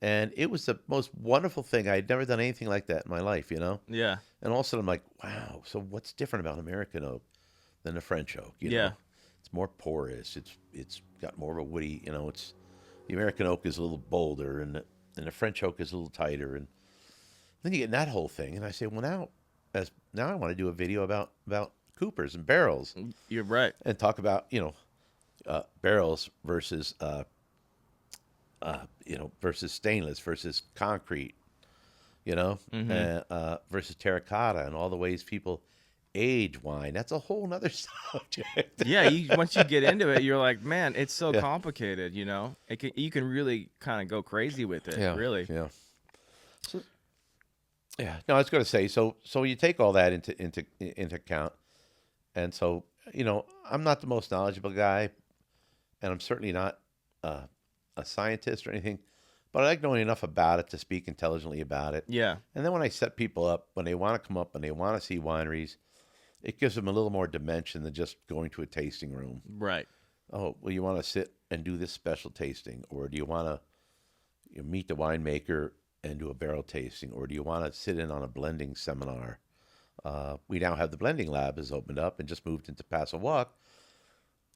Speaker 2: And it was the most wonderful thing. I had never done anything like that in my life,
Speaker 1: Yeah.
Speaker 2: And all of a sudden I'm like, wow, so what's different about American Oak than the French Oak?
Speaker 1: Yeah.
Speaker 2: It's more porous. It's got more of a woody, it's the American Oak is a little bolder and the French Oak is a little tighter. And then you get in that whole thing. And I say, well, now I want to do a video about coopers and barrels
Speaker 1: You're right.
Speaker 2: and talk about, barrels versus, versus stainless versus concrete, versus terracotta and all the ways people age wine. That's a whole nother subject.
Speaker 1: Yeah. Once you get into it, you're like, man, it's so
Speaker 2: Yeah.
Speaker 1: complicated. You can really kind of go crazy with it. Really.
Speaker 2: Yeah. So, yeah. No, I was going to say, so you take all that into account. And so, I'm not the most knowledgeable guy, and I'm certainly not a scientist or anything, but I like knowing enough about it to speak intelligently about it.
Speaker 1: Yeah.
Speaker 2: And then when I set people up, when they want to come up and they want to see wineries, it gives them a little more dimension than just going to a tasting room.
Speaker 1: Right.
Speaker 2: Oh, well, you want to sit and do this special tasting, or do you want to meet the winemaker and do a barrel tasting, or do you want to sit in on a blending seminar? We now have the blending lab has opened up and just moved into Paso Walk.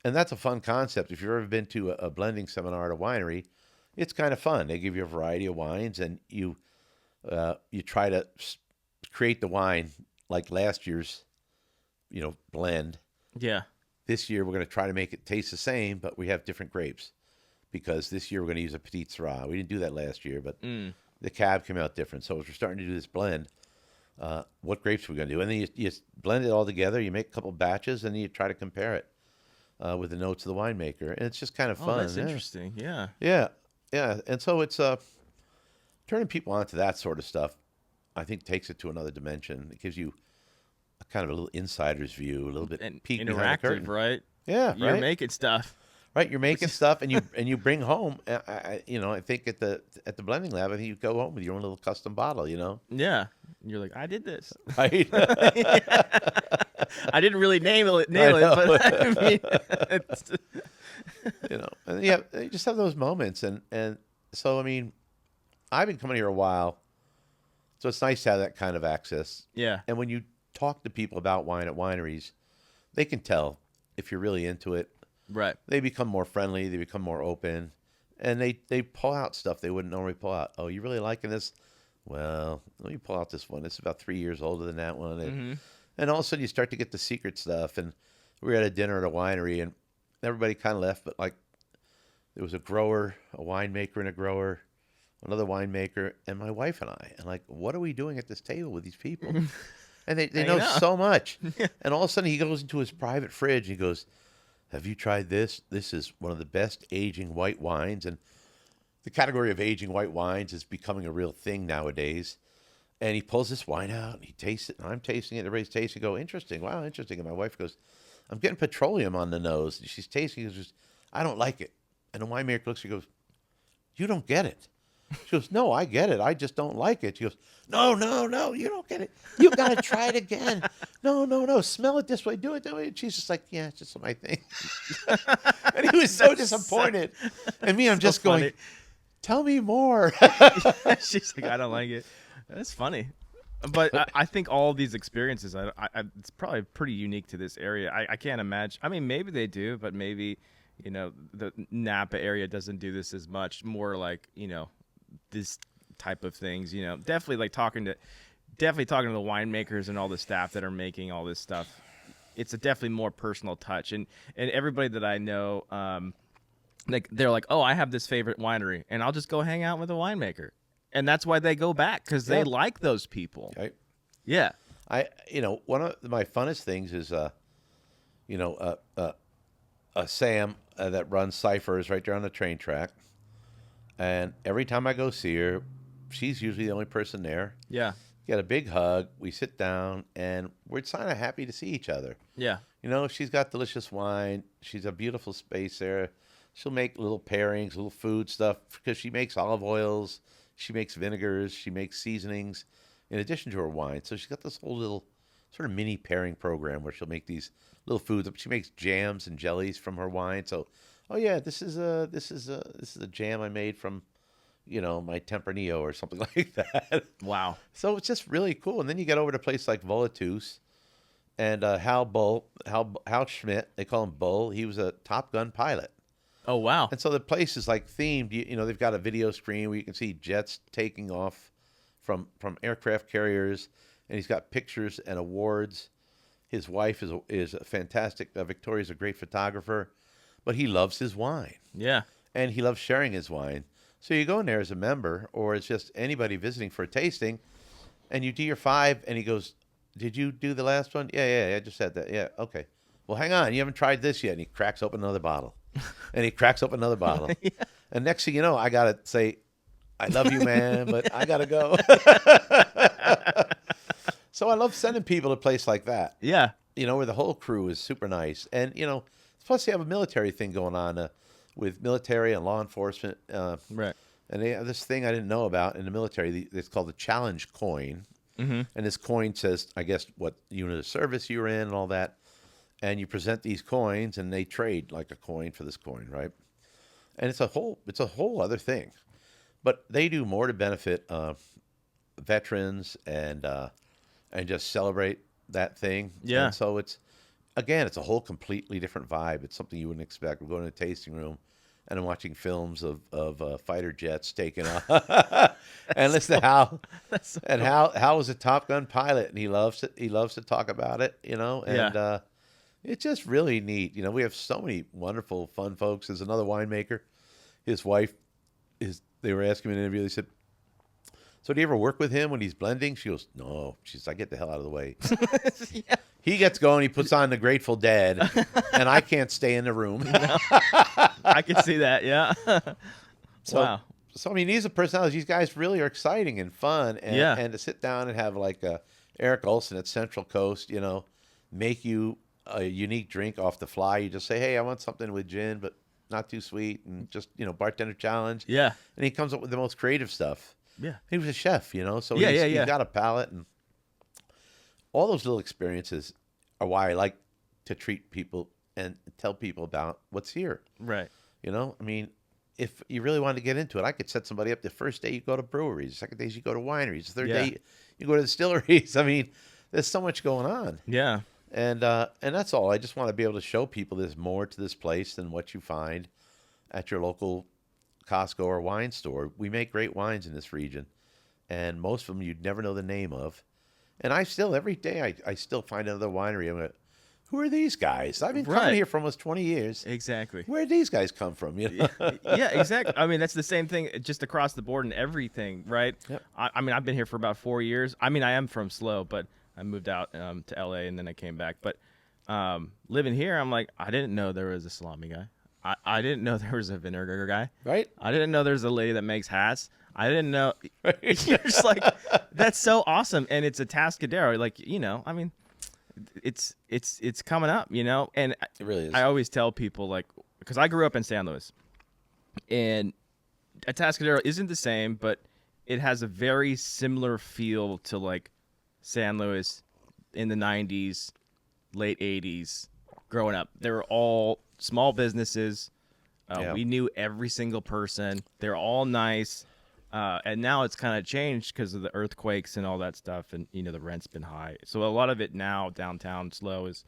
Speaker 2: And that's a fun concept. If you've ever been to a blending seminar at a winery, it's kind of fun. They give you a variety of wines, and you try to create the wine like last year's, blend.
Speaker 1: Yeah.
Speaker 2: This year we're going to try to make it taste the same, but we have different grapes because this year we're going to use a Petit Syrah. We didn't do that last year, but the Cab came out different. So as we're starting to do this blend, what grapes are we going to do? And then you blend it all together. You make a couple batches, and you try to compare it with the notes of the winemaker. And it's just kind of fun.
Speaker 1: Oh, that's interesting. Yeah.
Speaker 2: Yeah. Yeah. And so it's turning people on to that sort of stuff, I think takes it to another dimension. It gives you a kind of a little insider's view, a little bit
Speaker 1: And
Speaker 2: peek behind the
Speaker 1: interactive,
Speaker 2: curtain.
Speaker 1: right?
Speaker 2: Yeah,
Speaker 1: You're
Speaker 2: right.
Speaker 1: making stuff.
Speaker 2: Right, you're making stuff, and you bring home. I think at the blending lab, I think you go home with your own little custom bottle.
Speaker 1: Yeah. And you're like, I did this.
Speaker 2: Right.
Speaker 1: I didn't really nail it,
Speaker 2: know.
Speaker 1: but I mean, it's,
Speaker 2: And you just have those moments, and so I mean, I've been coming here a while, so it's nice to have that kind of access.
Speaker 1: yeah.
Speaker 2: And when you talk to people about wine at wineries, they can tell if you're really into it.
Speaker 1: Right.
Speaker 2: They become more friendly. They become more open. And they pull out stuff they wouldn't normally pull out. Oh, you really liking this? Well, let me pull out this one. This is about 3 years older than that one. And all of a sudden you start to get the secret stuff. And we were at a dinner at a winery, and everybody kind of left, but like there was a grower, a winemaker and a grower, another winemaker, and my wife and I. And like, what are we doing at this table with these people? And they know so much. And all of a sudden he goes into his private fridge. And he goes, have you tried this? This is one of the best aging white wines. And the category of aging white wines is becoming a real thing nowadays. And he pulls this wine out, and he tastes it, and I'm tasting it. Everybody's tasting it. Go, interesting. Wow, interesting. And my wife goes, I'm getting petroleum on the nose. And she's tasting it. She goes, I don't like it. And the winemaker looks, she goes, you don't get it. She goes, no, I get it. I just don't like it. She goes, no, you don't get it. You got to try it again. No. Smell it this way. Do it that way. And she's just like, yeah, it's just my thing. And he was so disappointed. And me, I'm just going, tell me more.
Speaker 1: She's like, I don't like it. That's funny. But I think all these experiences, it's probably pretty unique to this area. I can't imagine. I mean, maybe they do, but maybe, the Napa area doesn't do this as much. More like, this type of things, definitely like talking to the winemakers and all the staff that are making all this stuff. It's a definitely more personal touch. And everybody that I know, like they're like, oh, I have this favorite winery, and I'll just go hang out with a winemaker. And that's why they go back, because they like those people.
Speaker 2: Right.
Speaker 1: Yeah.
Speaker 2: One of my funnest things is, Sam that runs Cyphers right there on the train track. And every time I go see her, she's usually the only person there.
Speaker 1: Yeah.
Speaker 2: Get a big hug. We sit down, and we're kind of happy to see each other.
Speaker 1: Yeah.
Speaker 2: She's got delicious wine. She's a beautiful space there. She'll make little pairings, little food stuff, because she makes olive oils. She makes vinegars. She makes seasonings in addition to her wine. So she's got this whole little sort of mini pairing program where she'll make these little foods. She makes jams and jellies from her wine. So, oh yeah, this is a jam I made from, my Tempranillo or something like that.
Speaker 1: Wow.
Speaker 2: So it's just really cool. And then you get over to a place like Volatus, and Hal Schmidt, they call him Bull. He was a Top Gun pilot.
Speaker 1: Oh, wow.
Speaker 2: And so the place is like themed. They've got a video screen where you can see jets taking off from aircraft carriers, and he's got pictures and awards. His wife is a fantastic. Victoria's a great photographer, but he loves his wine.
Speaker 1: Yeah.
Speaker 2: And he loves sharing his wine. So you go in there as a member, or as just anybody visiting for a tasting, and you do your 5, and he goes, did you do the last one? Yeah, I just said that. Yeah, okay. Well, hang on. You haven't tried this yet. And he cracks open another bottle. And he cracks open another bottle. Yeah. And next thing you know, I got to say, I love you, man, but I got to go. So I love sending people to a place like that.
Speaker 1: Yeah.
Speaker 2: Where the whole crew is super nice. And, plus they have a military thing going on with military and law enforcement.
Speaker 1: Right.
Speaker 2: And they have this thing I didn't know about in the military. It's called the challenge coin. Mm-hmm. And this coin says, I guess, what unit of service you're in and all that. And you present these coins, and they trade like a coin for this coin, right? And it's a whole other thing. But they do more to benefit veterans and just celebrate that thing.
Speaker 1: Yeah.
Speaker 2: And so it's a whole completely different vibe. It's something you wouldn't expect. We're going to a tasting room, and I'm watching films of fighter jets taking off. And listen to Hal.
Speaker 1: So
Speaker 2: and
Speaker 1: cool.
Speaker 2: Hal was a Top Gun pilot, and he loves it. He loves to talk about it, And
Speaker 1: Yeah.
Speaker 2: It's just really neat. We have so many wonderful, fun folks. There's another winemaker. His wife they were asking me in an interview. They said, so do you ever work with him when he's blending? She goes, no. She says, I get the hell out of the way.
Speaker 1: Yeah.
Speaker 2: He gets going. He puts on the Grateful Dead, and I can't stay in the room.
Speaker 1: No. I can see that. Yeah. Wow.
Speaker 2: So, I mean, these are personalities. These guys really are exciting and fun. And,
Speaker 1: Yeah.
Speaker 2: And to sit down and have like Eric Olson at Central Coast, make you a unique drink off the fly. You just say, hey, I want something with gin, but not too sweet, and just, bartender challenge.
Speaker 1: Yeah.
Speaker 2: And he comes up with the most creative stuff.
Speaker 1: Yeah.
Speaker 2: He was a chef, so
Speaker 1: Yeah,
Speaker 2: he's got a palate, and all those little experiences are why I like to treat people and tell people about what's here.
Speaker 1: Right.
Speaker 2: I mean, if you really wanted to get into it, I could set somebody up. The first day you go to breweries, the second day you go to wineries, the third day you go to distilleries. I mean, there's so much going on.
Speaker 1: Yeah.
Speaker 2: And that's all. I just want to be able to show people there's more to this place than what you find at your local Costco or wine store. We make great wines in this region, and most of them you'd never know the name of. And I still, every day, I still find another winery. I'm like, who are these guys? I've been coming here for almost 20 years.
Speaker 1: Exactly.
Speaker 2: Where did these guys come from? You know?
Speaker 1: Yeah, exactly. I mean, that's the same thing just across the board and everything, right?
Speaker 2: Yep.
Speaker 1: I mean, I've been here for about 4 years. I mean, I am from SLO, but I moved out to LA and then I came back. But living here, I'm like, I didn't know there was a salami guy. I didn't know there was a vinegar guy.
Speaker 2: Right?
Speaker 1: I didn't know there's a lady that makes hats. I didn't know. You're just like, that's so awesome. And it's a Tascadero. Like, you know, I mean, it's coming up, you know? And
Speaker 2: it really is.
Speaker 1: I always tell people, like, because I grew up in San Luis. And a Tascadero isn't the same, but it has a very similar feel to, like, San Luis in the 90s, late 80s, growing up. They were all small businesses. We knew every single person. They're all nice. And now it's kind of changed because of the earthquakes and all that stuff. And, you know, the rent's been high. So a lot of it now, downtown SLO, is,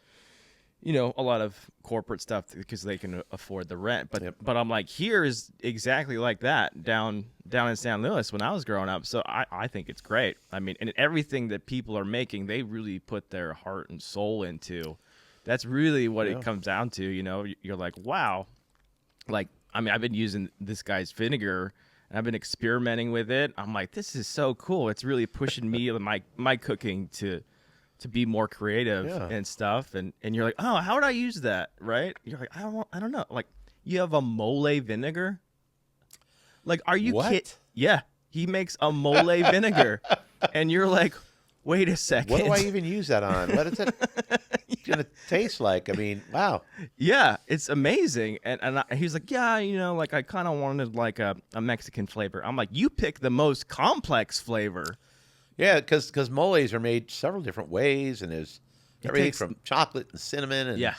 Speaker 1: you know, a lot of corporate stuff because they can afford the rent. But I'm like, here is exactly like that down in San Luis when I was growing up. So I think it's great. I mean, and everything that people are making, they really put their heart and soul into. That's really what it comes down to. You know, you're like, wow. Like, I mean, I've been using this guy's vinegar and I've been experimenting with it. I'm like, this is so cool. It's really pushing me my cooking to be more creative and stuff. And you're like, oh, how would I use that? Right? You're like, I don't know. Like, you have a mole vinegar? Like, are you kidding? Yeah, he makes a mole vinegar. And you're like, wait a second.
Speaker 2: What do I even use that on? What is it going to taste like? I mean, wow.
Speaker 1: Yeah, it's amazing. And he's like, yeah, you know, like I kind of wanted like a Mexican flavor. I'm like, you pick the most complex flavor.
Speaker 2: Yeah, because moles are made several different ways, and there's everything from chocolate and cinnamon and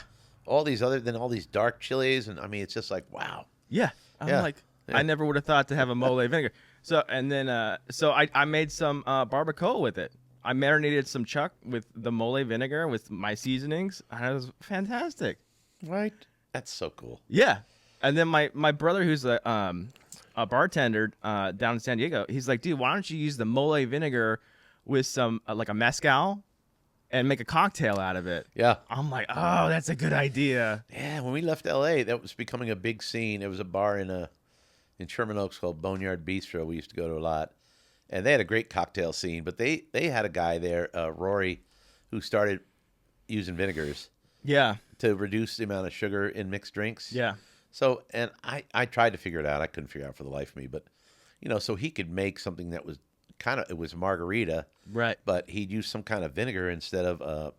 Speaker 2: all these dark chilies. And I mean, it's just like, wow.
Speaker 1: Yeah. I'm like, I never would have thought to have a mole vinegar. So, and then, so I made some barbacoa with it. I marinated some chuck with the mole vinegar with my seasonings. And it was fantastic.
Speaker 2: Right? That's so cool.
Speaker 1: Yeah. And then my brother, who's a bartender down in San Diego, he's like, dude, why don't you use the mole vinegar with some like a mezcal and make a cocktail out of it?
Speaker 2: Yeah.
Speaker 1: I'm like, oh, that's a good idea.
Speaker 2: Yeah. When we left LA, that was becoming a big scene. There was a bar in Sherman Oaks called Boneyard Bistro. We used to go to a lot. And they had a great cocktail scene, but they had a guy there, Rory, who started using vinegars.
Speaker 1: Yeah.
Speaker 2: To reduce the amount of sugar in mixed drinks.
Speaker 1: Yeah.
Speaker 2: So, and I tried to figure it out. I couldn't figure it out for the life of me. But, you know, so he could make something that was it was margarita. Right. But he'd use some kind of vinegar instead of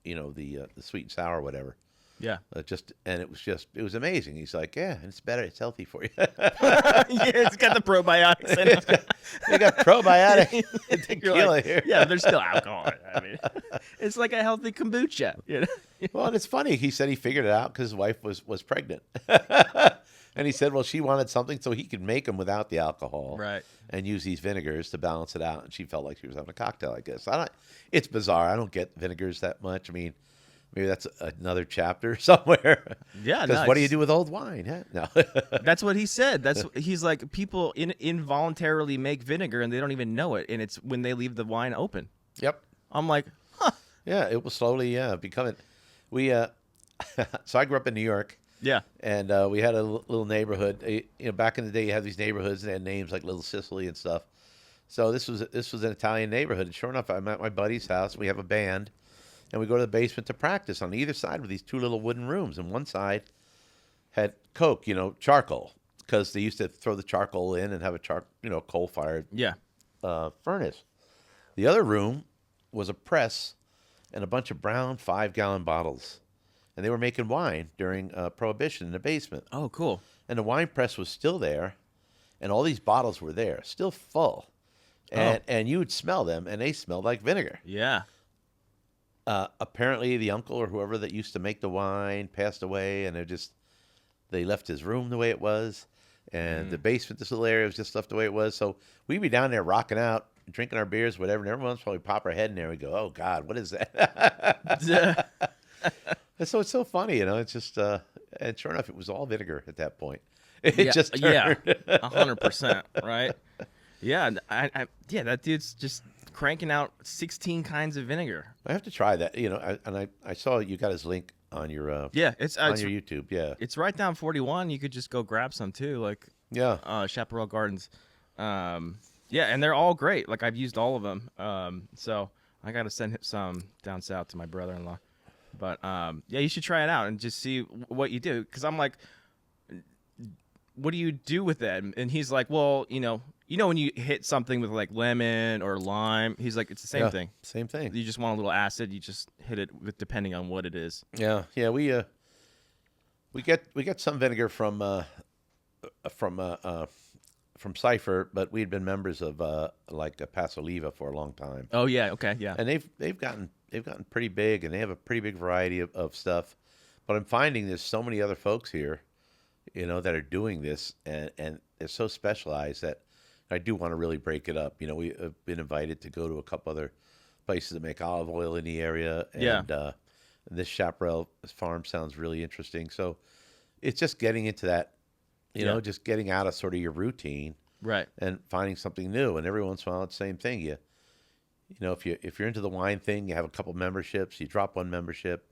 Speaker 2: you know, the sweet and sour or whatever.
Speaker 1: Yeah.
Speaker 2: It was amazing. He's like, yeah, and it's better. It's healthy for you.
Speaker 1: Yeah, it's got the probiotics in it.
Speaker 2: They got probiotic tequila
Speaker 1: like,
Speaker 2: here.
Speaker 1: Yeah, there's still alcohol in it. I mean, it's like a healthy kombucha. You know?
Speaker 2: Well, and it's funny. He said he figured it out because his wife was pregnant. And he said, well, she wanted something so he could make them without the alcohol.
Speaker 1: Right.
Speaker 2: And use these vinegars to balance it out. And she felt like she was having a cocktail, I guess. It's bizarre. I don't get vinegars that much. I mean, maybe that's another chapter somewhere.
Speaker 1: Yeah,
Speaker 2: because what do you do with old wine? Yeah, no.
Speaker 1: That's what he said. He's like, people involuntarily make vinegar and they don't even know it, and it's when they leave the wine open.
Speaker 2: Yep.
Speaker 1: I'm like, huh.
Speaker 2: Yeah, it will slowly become it. We so I grew up in New York.
Speaker 1: Yeah.
Speaker 2: And we had a little neighborhood. You know, back in the day, you had these neighborhoods that had names like Little Sicily and stuff. So this was an Italian neighborhood. And sure enough, I'm at my buddy's house. We have a band. And we go to the basement to practice. On either side were these two little wooden rooms. And one side had coke, you know, charcoal. Because they used to throw the charcoal in and have a coal-fired furnace. The other room was a press and a bunch of brown 5-gallon bottles. And they were making wine during Prohibition in the basement.
Speaker 1: Oh, cool.
Speaker 2: And the wine press was still there. And all these bottles were there, still full. And you would smell them, and they smelled like vinegar.
Speaker 1: Yeah.
Speaker 2: Apparently, the uncle or whoever that used to make the wine passed away, and they left his room the way it was. And the basement, this little area, was just left the way it was. So we'd be down there rocking out, drinking our beers, whatever. And every once in a while we pop our head in there. And we go, "Oh God, what is that?"
Speaker 1: Yeah.
Speaker 2: And so it's so funny, It's just, and sure enough, it was all vinegar at that point. It
Speaker 1: Yeah,
Speaker 2: just
Speaker 1: yeah,
Speaker 2: turned.
Speaker 1: 100%, right? Yeah, yeah, that dude's just cranking out 16 kinds of vinegar.
Speaker 2: I have to try that. I saw you got his link on your
Speaker 1: Yeah, it's
Speaker 2: on your YouTube. Yeah,
Speaker 1: it's right down 41. You could just go grab some too, like
Speaker 2: yeah.
Speaker 1: Chaparral Gardens. Yeah, and they're all great. Like I've used all of them. So I got to send some down south to my brother-in-law. But yeah, you should try it out and just see what you do. Because I'm like, what do you do with that? And he's like, well, when you hit something with like lemon or lime, he's like, it's the same thing.
Speaker 2: Same thing.
Speaker 1: You just want a little acid. You just hit it with depending on what it is.
Speaker 2: Yeah, yeah. We get some vinegar from Cypher, but we'd been members of like a Paso Leva for a long time.
Speaker 1: Oh yeah, okay, yeah.
Speaker 2: And they've gotten pretty big, and they have a pretty big variety of stuff. But I'm finding there's so many other folks here, that are doing this, and they're so specialized that I do want to really break it up. We have been invited to go to a couple other places that make olive oil in the area, and this Chaparral farm sounds really interesting. So it's just getting into that, just getting out of sort of your routine,
Speaker 1: Right.
Speaker 2: and finding something new. And every once in a while, it's the same thing. If you're into the wine thing, you have a couple memberships, you drop one membership,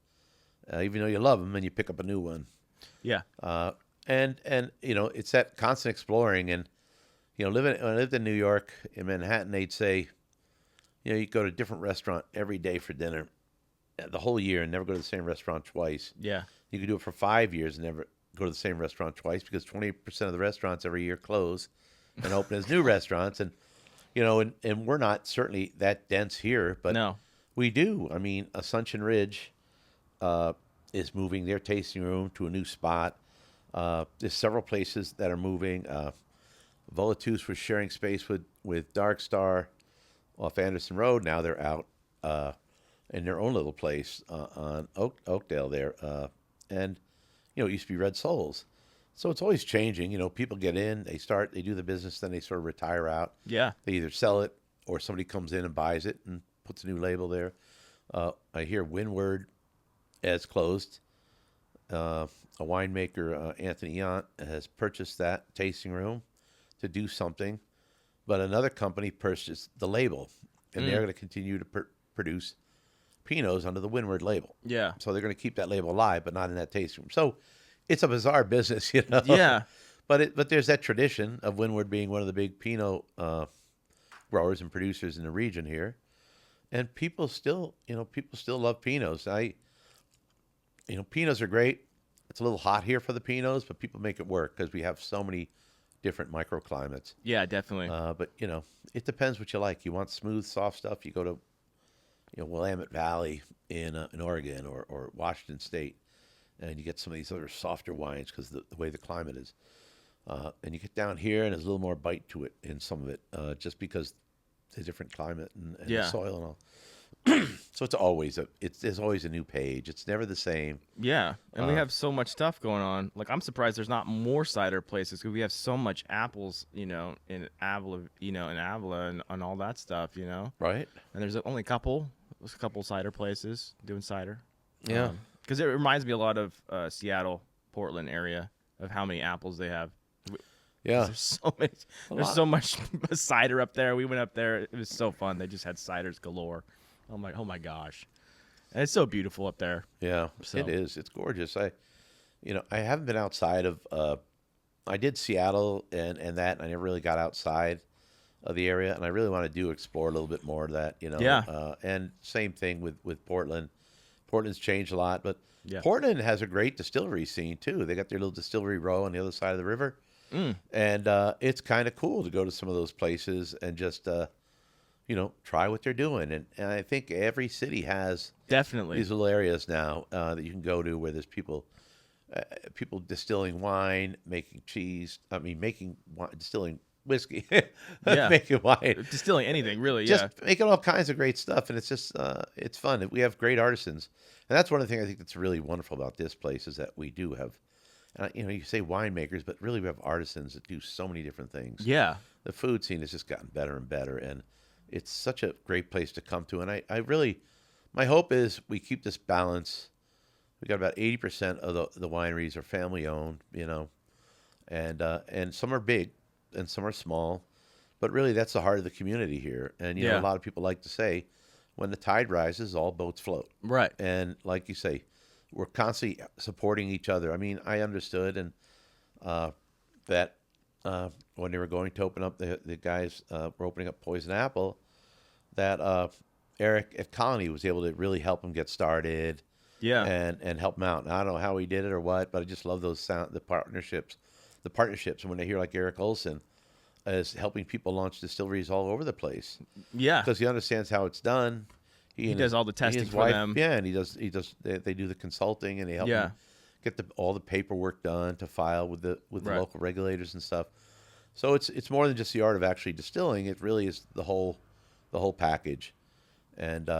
Speaker 2: even though you love them, and you pick up a new one.
Speaker 1: Yeah.
Speaker 2: And it's that constant exploring. And when I lived in New York, in Manhattan, they'd say, you go to a different restaurant every day for dinner, the whole year, and never go to the same restaurant twice.
Speaker 1: Yeah.
Speaker 2: You could do it for 5 years and never go to the same restaurant twice, because 20% of the restaurants every year close and open as new restaurants. And and we're not certainly that dense here, but
Speaker 1: No.
Speaker 2: we do. I mean, Assumption Ridge is moving their tasting room to a new spot. There's several places that are moving. Volatus was sharing space with Dark Star off Anderson Road. Now they're out in their own little place on Oakdale there. And, it used to be Red Souls. So it's always changing. People get in, they do the business, then they sort of retire out.
Speaker 1: Yeah.
Speaker 2: They either sell it or somebody comes in and buys it and puts a new label there. I hear Windward has closed. A winemaker, Anthony Yant, has purchased that tasting room to do something. But another company purchased the label, and they're going to continue to produce Pinots under the Windward label.
Speaker 1: Yeah.
Speaker 2: So they're going to keep that label alive, but not in that tasting room. So it's a bizarre business,
Speaker 1: Yeah.
Speaker 2: But there's that tradition of Windward being one of the big Pinot growers and producers in the region here, and people still love Pinots. Pinots are great. It's a little hot here for the Pinots, but people make it work because we have so many different microclimates.
Speaker 1: Yeah, definitely.
Speaker 2: But it depends what you like. You want smooth, soft stuff, you go to Willamette Valley in Oregon or Washington State, and you get some of these other softer wines because the way the climate is. And you get down here, and there's a little more bite to it in some of it, just because the different climate and the soil and all. So there's always a new page. It's never the same.
Speaker 1: Yeah, and we have so much stuff going on. Like I'm surprised there's not more cider places because we have so much apples, in Avila, and all that stuff,
Speaker 2: Right.
Speaker 1: And there's only a couple cider places doing cider.
Speaker 2: Yeah.
Speaker 1: Because it reminds me a lot of Seattle, Portland area of how many apples they have.
Speaker 2: Yeah.
Speaker 1: There's so much cider up there. We went up there. It was so fun. They just had ciders galore. I'm like, oh my gosh. And it's so beautiful up there.
Speaker 2: Yeah,
Speaker 1: So-
Speaker 2: it is. It's gorgeous. I haven't been outside of, I did Seattle and that, and I never really got outside of the area, and I really want to explore a little bit more of that,
Speaker 1: Yeah.
Speaker 2: And same thing with Portland. Portland's changed a lot, but
Speaker 1: Yeah.
Speaker 2: Portland has a great distillery scene too. They got their little distillery row on the other side of the river.
Speaker 1: Mm.
Speaker 2: And it's kind of cool to go to some of those places and just, try what they're doing. And I think every city has
Speaker 1: Definitely.
Speaker 2: these little areas now that you can go to where there's people distilling wine, making cheese. Making wine, distilling whiskey,
Speaker 1: Yeah.
Speaker 2: making wine,
Speaker 1: Distilling anything, really.
Speaker 2: just
Speaker 1: Yeah.
Speaker 2: making all kinds of great stuff. And it's just, it's fun. We have great artisans. And that's one of the things I think that's really wonderful about this place is that we do have, you say winemakers, but really we have artisans that do so many different things.
Speaker 1: Yeah.
Speaker 2: The food scene has just gotten better and better. And it's such a great place to come to. And I really, my hope is we keep this balance. We got about 80% of the wineries are family owned, and some are big and some are small, but really that's the heart of the community here. And
Speaker 1: Yeah.
Speaker 2: a lot of people like to say, when the tide rises, all boats float.
Speaker 1: Right.
Speaker 2: And like you say, we're constantly supporting each other. I mean, I understood and that when they were going to open up, the guys were opening up Poison Apple, that Eric at Colony was able to really help him get started.
Speaker 1: Yeah.
Speaker 2: And help him out. And I don't know how he did it or what, but I just love the partnerships. And when I hear like Eric Olson is helping people launch distilleries all over the place,
Speaker 1: Yeah.
Speaker 2: because he understands how it's done.
Speaker 1: He does all the testing
Speaker 2: his
Speaker 1: for
Speaker 2: wife,
Speaker 1: them.
Speaker 2: Yeah, and he does. They do the consulting, and they help him get all the paperwork done to file with the
Speaker 1: Right.
Speaker 2: local regulators and stuff. So it's more than just the art of actually distilling. It really is the whole package, and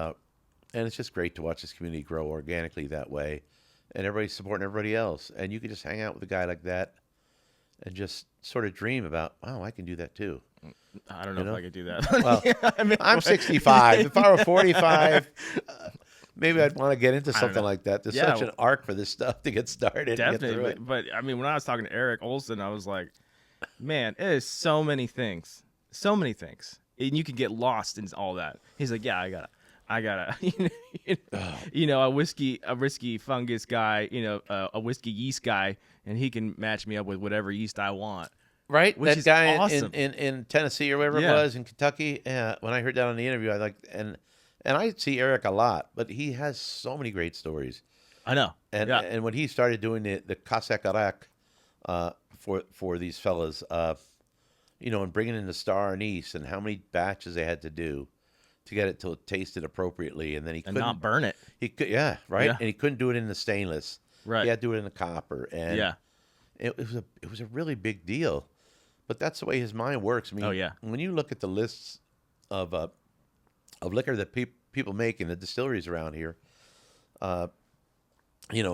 Speaker 2: it's just great to watch this community grow organically that way, and everybody's supporting everybody else. And you can just hang out with a guy like that, and just sort of dream about, wow, I can do that too.
Speaker 1: I don't know if I could do that.
Speaker 2: Well,
Speaker 1: I mean,
Speaker 2: I'm 65. If I were 45, maybe I'd want to get into something like that. There's such an arc for this stuff to get started.
Speaker 1: Definitely.
Speaker 2: And get through it.
Speaker 1: But I mean, when I was talking to Eric Olson, I was like, man, it is so many things. So many things. And you could get lost in all that. He's like, yeah, I gotta, a whiskey fungus guy, a whiskey yeast guy, and he can match me up with whatever yeast I want.
Speaker 2: Right?
Speaker 1: Which
Speaker 2: That
Speaker 1: is
Speaker 2: guy
Speaker 1: awesome.
Speaker 2: in Tennessee or wherever
Speaker 1: Yeah.
Speaker 2: it was, in Kentucky, when I heard that on the interview, and I see Eric a lot, but he has so many great stories.
Speaker 1: I know.
Speaker 2: And when he started doing the Casacarec for these fellas, and bringing in the star anise and how many batches they had to do to get it till it tasted appropriately, and then he couldn't
Speaker 1: not burn it.
Speaker 2: He could, yeah, right,
Speaker 1: Yeah.
Speaker 2: and he couldn't do it in the stainless.
Speaker 1: Right.
Speaker 2: He had to do it in the copper, and
Speaker 1: Yeah.
Speaker 2: it was a really big deal. But that's the way his mind works. I mean,
Speaker 1: Oh, yeah.
Speaker 2: when you look at the lists of liquor that people make in the distilleries around here,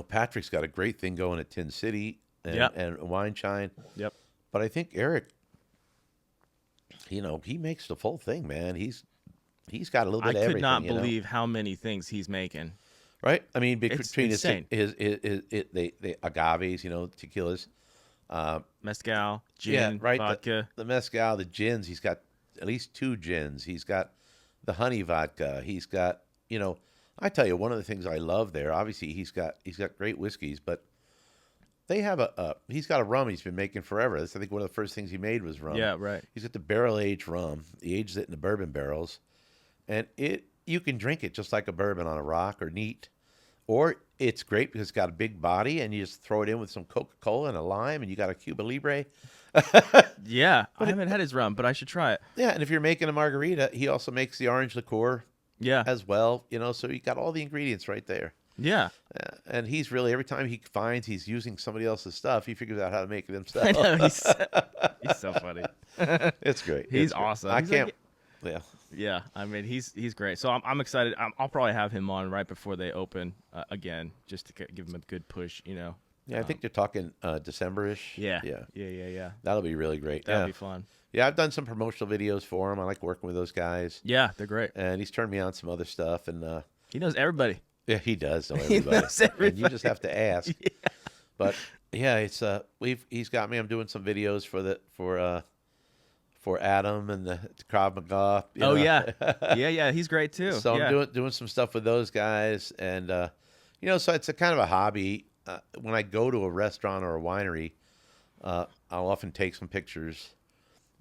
Speaker 2: Patrick's got a great thing going at Tin City and Wine Shine.
Speaker 1: Yep.
Speaker 2: But I think Eric, he makes the full thing, man. He's got a little bit of
Speaker 1: I
Speaker 2: everything.
Speaker 1: could not believe how many things he's making.
Speaker 2: Right? I mean,
Speaker 1: It's
Speaker 2: between
Speaker 1: insane.
Speaker 2: the agaves, tequilas,
Speaker 1: Mezcal, gin,
Speaker 2: right.
Speaker 1: vodka.
Speaker 2: The mezcal, the gins. He's got at least 2 gins. He's got the honey vodka. He's got, I tell you, one of the things I love there. Obviously, he's got great whiskeys, but they have he's got a rum he's been making forever. That's, I think, one of the first things he made was rum.
Speaker 1: Yeah, right.
Speaker 2: He's got the barrel aged rum. He ages it in the bourbon barrels, and you can drink it just like a bourbon on a rock or neat. Or it's great because it's got a big body, and you just throw it in with some Coca-Cola and a lime, and you got a Cuba Libre.
Speaker 1: Yeah, I haven't had his rum, but I should try it.
Speaker 2: Yeah, and if you're making a margarita, he also makes the orange liqueur
Speaker 1: Yeah,
Speaker 2: as well. So you got all the ingredients right there.
Speaker 1: yeah.
Speaker 2: And he's really, every time he finds he's using somebody else's stuff, he figures out how to make it himself.
Speaker 1: I know he's so funny.
Speaker 2: It's great.
Speaker 1: He's
Speaker 2: It's great.
Speaker 1: awesome.
Speaker 2: I
Speaker 1: He's
Speaker 2: can't.
Speaker 1: like-
Speaker 2: Yeah.
Speaker 1: Yeah, I mean he's great. So I'm excited. I'll probably have him on right before they open again, just to give him a good push.
Speaker 2: Yeah, I think they're talking December-ish.
Speaker 1: Yeah.
Speaker 2: Yeah.
Speaker 1: Yeah.
Speaker 2: That'll be really great.
Speaker 1: That'd
Speaker 2: Yeah.
Speaker 1: be fun.
Speaker 2: Yeah, I've done some promotional videos for him. I like working with those guys.
Speaker 1: Yeah, they're great.
Speaker 2: And he's turned me on some other stuff. And
Speaker 1: He knows everybody.
Speaker 2: yeah, he does know
Speaker 1: He
Speaker 2: everybody.
Speaker 1: knows
Speaker 2: And you
Speaker 1: everybody.
Speaker 2: just have to ask.
Speaker 1: Yeah.
Speaker 2: But yeah, it's he's got me. I'm doing some videos for Adam and the Krav Maga.
Speaker 1: Oh yeah, yeah. He's great too.
Speaker 2: So
Speaker 1: yeah.
Speaker 2: I'm doing some stuff with those guys, and so it's a kind of a hobby. When I go to a restaurant or a winery, I'll often take some pictures,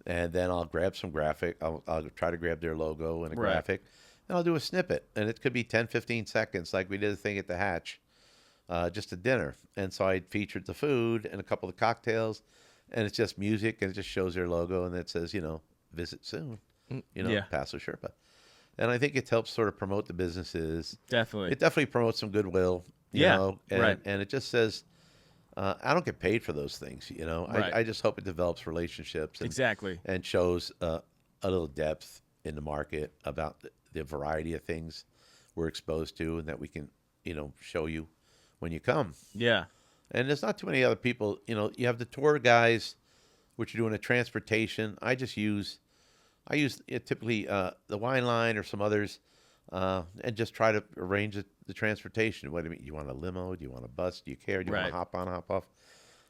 Speaker 2: and then I'll grab some graphic. I'll try to grab their logo and a
Speaker 1: Right.
Speaker 2: graphic, and I'll do a snippet, and it could be 10, 15 seconds, like we did a thing at the Hatch, just a dinner. And so I featured the food and a couple of cocktails, and it's just music, and it just shows their logo, and it says, visit soon,
Speaker 1: Yeah.
Speaker 2: Paso Sherpa. And I think it helps sort of promote the businesses.
Speaker 1: Definitely.
Speaker 2: It definitely promotes some goodwill,
Speaker 1: Yeah,
Speaker 2: and,
Speaker 1: right.
Speaker 2: and it just says, I don't get paid for those things,
Speaker 1: Right.
Speaker 2: I just hope it develops relationships
Speaker 1: Exactly.
Speaker 2: and shows a little depth in the market about the variety of things we're exposed to, and that we can, show you when you come.
Speaker 1: Yeah.
Speaker 2: And there's not too many other people. You have the tour guys, which are doing the transportation. I just use I use typically the wine line or some others, and just try to arrange the transportation. What do you mean? You want a limo? Do you want a bus? Do you care? Do you want
Speaker 1: Right.
Speaker 2: to hop on, hop off?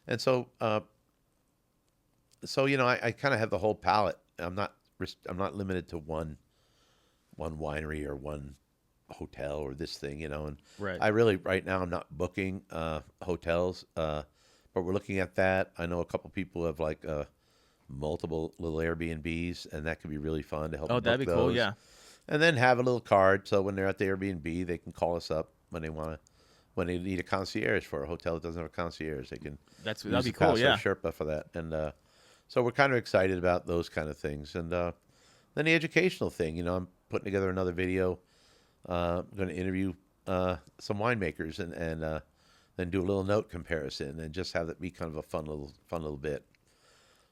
Speaker 2: And so I kind of have the whole palette. I'm not limited to one winery or one hotel or this thing, and
Speaker 1: Right.
Speaker 2: I really right now I'm not booking hotels, but we're looking at that. I know a couple people who have like multiple little Airbnbs, and that could be really fun to help
Speaker 1: Oh,
Speaker 2: them
Speaker 1: that'd
Speaker 2: book
Speaker 1: be cool.
Speaker 2: those.
Speaker 1: Yeah.
Speaker 2: And then have a little card so when they're at the Airbnb they can call us up when they need a concierge for a hotel that doesn't have a concierge. They can
Speaker 1: That'd
Speaker 2: use
Speaker 1: be
Speaker 2: the
Speaker 1: cool.
Speaker 2: Paso
Speaker 1: Yeah.
Speaker 2: Sherpa for that. And so we're kind of excited about those kind of things. And then the educational thing, I'm putting together another video. I'm going to interview some winemakers and then do a little note comparison and just have that be kind of a fun little bit.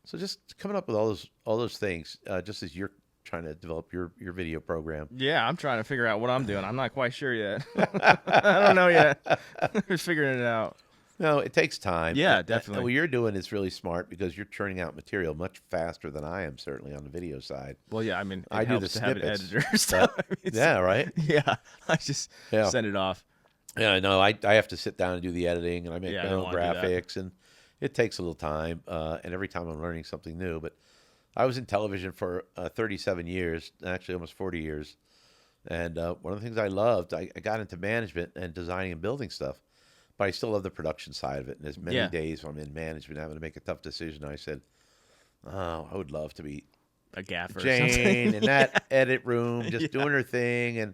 Speaker 2: So just coming up with all those things, just as you're trying to develop your video program.
Speaker 1: Yeah, I'm trying to figure out what I'm doing. I'm not quite sure yet. I don't know yet. Just figuring it out.
Speaker 2: No, it takes time.
Speaker 1: Yeah,
Speaker 2: And
Speaker 1: definitely.
Speaker 2: what you're doing is really smart because you're churning out material much faster than I am, certainly on the video side.
Speaker 1: Well, yeah, I mean, it
Speaker 2: I do the
Speaker 1: helps to have an
Speaker 2: snippets,
Speaker 1: editor. So,
Speaker 2: Yeah, right.
Speaker 1: yeah, I just
Speaker 2: Yeah.
Speaker 1: send it off.
Speaker 2: Yeah, I know. I have to sit down and do the editing, and I make
Speaker 1: Yeah, I
Speaker 2: my
Speaker 1: don't
Speaker 2: own
Speaker 1: wanna do that.
Speaker 2: graphics, and it takes a little time. And every time I'm learning something new. But I was in television for 37 years, actually almost 40 years. And one of the things I loved, I got into management and designing and building stuff, but I still love the production side of it. And there's many
Speaker 1: Yeah.
Speaker 2: days when I'm in management having to make a tough decision. I said, oh, I would love to be
Speaker 1: A gaffer or
Speaker 2: Jane
Speaker 1: something.
Speaker 2: in that edit room, just doing her thing. And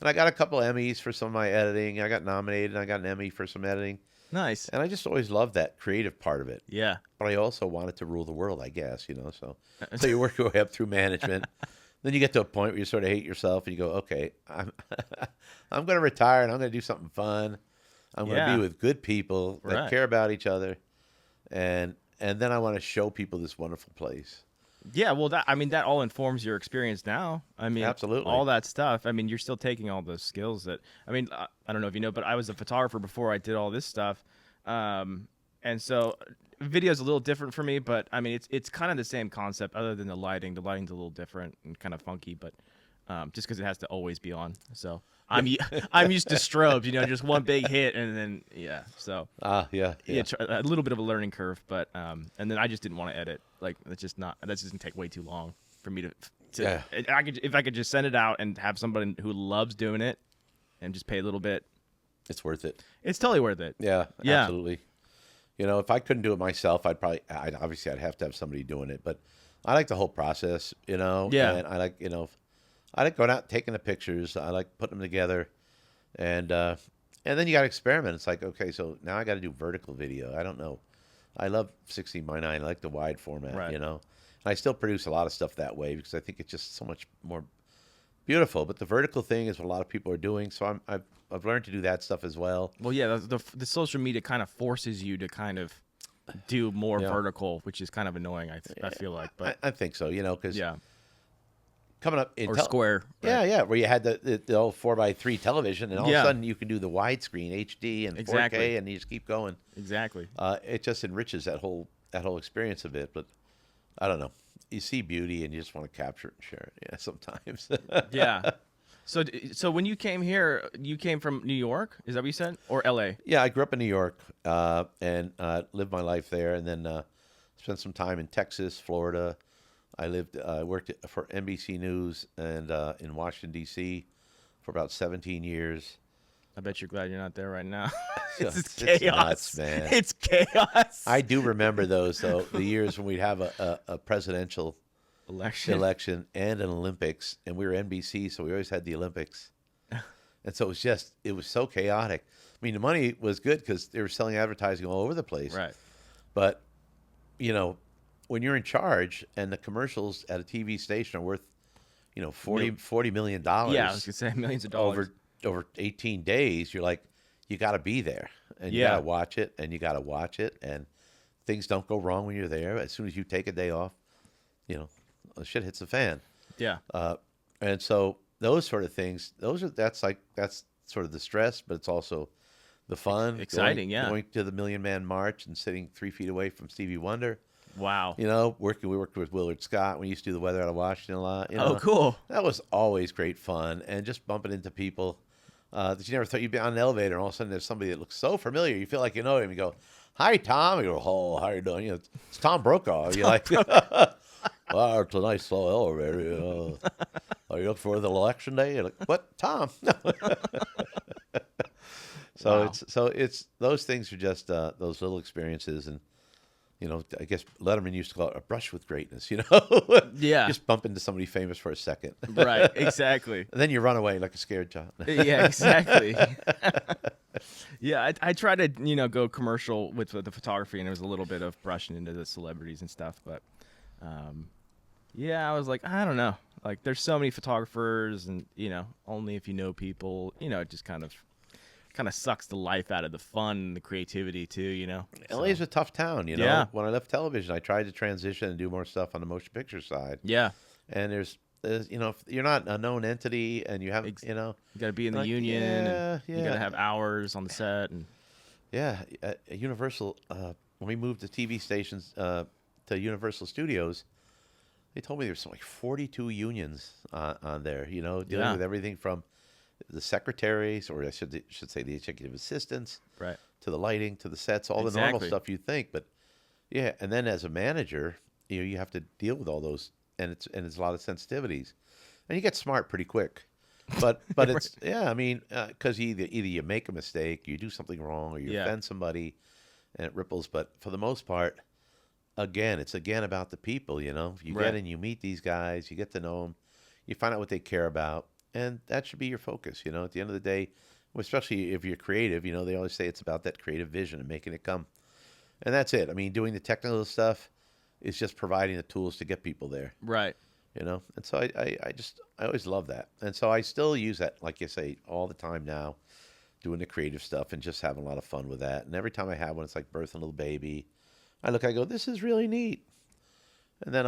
Speaker 2: I got a couple Emmys for some of my editing. I got nominated, and I got an Emmy for some editing.
Speaker 1: Nice.
Speaker 2: And I just always loved that creative part of it.
Speaker 1: Yeah.
Speaker 2: But I also wanted to rule the world, I guess, So you work your way up through management. Then you get to a point where you sort of hate yourself and you go, okay, I'm I'm going to retire and I'm going to do something fun. I'm going to
Speaker 1: Yeah.
Speaker 2: be with good people that
Speaker 1: Right.
Speaker 2: care about each other. And then I want to show people this wonderful place.
Speaker 1: Yeah, well, that all informs your experience now. I mean,
Speaker 2: Absolutely.
Speaker 1: all that stuff. I mean, you're still taking all those skills that. I don't know if you know, but I was a photographer before I did all this stuff, and so video's a little different for me. But I mean, it's kind of the same concept, other than the lighting. The lighting's a little different and kind of funky, but just because it has to always be on. So I'm used to strobes, just one big hit, and then so.
Speaker 2: Yeah.
Speaker 1: A little bit of a learning curve, but and then I just didn't want to edit. Like that just doesn't take way too long for me to.
Speaker 2: Yeah.
Speaker 1: If I could just send it out and have somebody who loves doing it, and just pay a little bit,
Speaker 2: It's worth it.
Speaker 1: it's totally worth it.
Speaker 2: Yeah,
Speaker 1: Yeah.
Speaker 2: absolutely. If I couldn't do it myself, I'd obviously have to have somebody doing it. But I like the whole process,
Speaker 1: Yeah.
Speaker 2: And I like, I like going out and taking the pictures. I like putting them together, and then you got to experiment. It's like, okay, so now I got to do vertical video. I don't know. I love 16:9. I like the wide format,
Speaker 1: Right.
Speaker 2: And I still produce a lot of stuff that way because I think it's just so much more beautiful. But the vertical thing is what a lot of people are doing. So I've learned to do that stuff as well.
Speaker 1: Well, yeah, the social media kind of forces you to kind of do more
Speaker 2: Yeah.
Speaker 1: vertical, which is kind of annoying. I feel like, but
Speaker 2: I think so, because
Speaker 1: yeah,
Speaker 2: coming up in
Speaker 1: or square.
Speaker 2: Yeah,
Speaker 1: right?
Speaker 2: yeah, where you had the old 4:3 television, and all of
Speaker 1: Yeah.
Speaker 2: a sudden you can do the widescreen HD and 4K,
Speaker 1: Exactly.
Speaker 2: and you just keep going.
Speaker 1: Exactly.
Speaker 2: It just enriches that whole experience a bit. But I don't know. You see beauty and you just want to capture it and share it. Yeah, sometimes.
Speaker 1: Yeah. So when you came here, you came from New York? Is that what you said? Or LA?
Speaker 2: Yeah, I grew up in New York and lived my life there, and then spent some time in Texas, Florida. I worked for NBC News and in Washington D.C. for about 17 years.
Speaker 1: I bet you're glad you're not there right now.
Speaker 2: It's
Speaker 1: It's chaos,
Speaker 2: nuts, man.
Speaker 1: It's chaos.
Speaker 2: I do remember those, though, the years when we'd have a presidential election and an Olympics, and we were NBC, so we always had the Olympics. And so it was so chaotic. I mean, the money was good because they were selling advertising all over the place.
Speaker 1: Right.
Speaker 2: But, when you're in charge and the commercials at a TV station are worth, $40 million
Speaker 1: Yeah, I was gonna say millions of dollars.
Speaker 2: over 18 days, you're like, you got to be there, and you
Speaker 1: Yeah.
Speaker 2: got to watch it, and you got to watch it, and things don't go wrong when you're there. As soon as you take a day off, shit hits the fan.
Speaker 1: Yeah.
Speaker 2: And so those sort of things, that's sort of the stress, but it's also the fun.
Speaker 1: Exciting, yeah.
Speaker 2: Going to the Million Man March and sitting 3 feet away from Stevie Wonder.
Speaker 1: Wow.
Speaker 2: You know, we worked with Willard Scott. We used to do the weather out of Washington a lot. You know?
Speaker 1: Oh, cool.
Speaker 2: That was always great fun, and just bumping into people that you never thought you'd be on an elevator, and all of a sudden there's somebody that looks so familiar. You feel like you know him. You go, "Hi, Tom." You go, "Oh, how you doing?" You know, it's Tom Brokaw. You're like, "Well, it's a nice slow elevator. You know. Are you looking for the election day?" You're like, "What, Tom?"
Speaker 1: Wow.
Speaker 2: It's those things are just those little experiences, and you know, I guess Letterman used to call it a brush with greatness. You know,
Speaker 1: Yeah.
Speaker 2: just bump into somebody famous for a second,
Speaker 1: Right. Exactly.
Speaker 2: and then you run away like a scared child.
Speaker 1: Yeah, exactly. Yeah, I tried to, go commercial with the photography, and it was a little bit of brushing into the celebrities and stuff. But, yeah, I was like, I don't know. Like, there's so many photographers, and, only if you know people, it just kind of sucks the life out of the fun and the creativity too.
Speaker 2: LA is a tough town, you know.
Speaker 1: Yeah.
Speaker 2: When I left television, I tried to transition and do more stuff on the motion picture side.
Speaker 1: Yeah,
Speaker 2: And there's if you're not a known entity and you haven't,
Speaker 1: you got to be in the union, and you got to have hours on the set, and
Speaker 2: at Universal, when we moved the TV stations to Universal Studios, they told me there's like 42 unions on there, dealing with everything from the secretaries, or I should say the executive assistants,
Speaker 1: right.
Speaker 2: to the lighting, to the sets, all the normal stuff you think. But yeah, and then as a manager, you have to deal with all those, and it's a lot of sensitivities, and you get smart pretty quick. But it's I mean, because either you make a mistake, you do something wrong, or you offend somebody, and it ripples. But for the most part, it's about the people. You get in, you meet these guys, you get to know them, you find out what they care about. And that should be your focus, At the end of the day, especially if you're creative, they always say it's about that creative vision and making it come. And that's it. I mean, doing the technical stuff is just providing the tools to get people there,
Speaker 1: Right.
Speaker 2: And so I always love that. And so I still use that, like you say, all the time now, doing the creative stuff and just having a lot of fun with that. And every time I have one, it's like birthing a little baby. I go, this is really neat. And then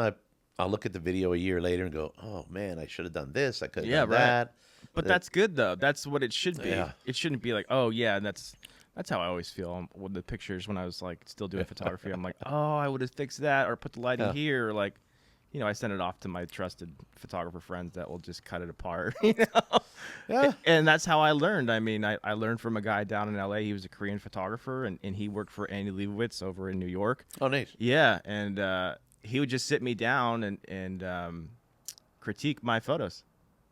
Speaker 2: I'll look at the video a year later and go, oh, man, I should have done this. I could have done that.
Speaker 1: But that's good, though. That's what it should be.
Speaker 2: Yeah.
Speaker 1: It shouldn't be like, oh, yeah, and that's how I always feel with the pictures when I was, like, still doing photography. I'm like, oh, I would have fixed that or put the lighting here. Or, like, I send it off to my trusted photographer friends that will just cut it apart,
Speaker 2: Yeah.
Speaker 1: And that's how I learned. I mean, I learned from a guy down in L.A. He was a Korean photographer, and he worked for Andy Leibovitz over in New York.
Speaker 2: Oh, nice.
Speaker 1: Yeah, and he would just sit me down and critique my photos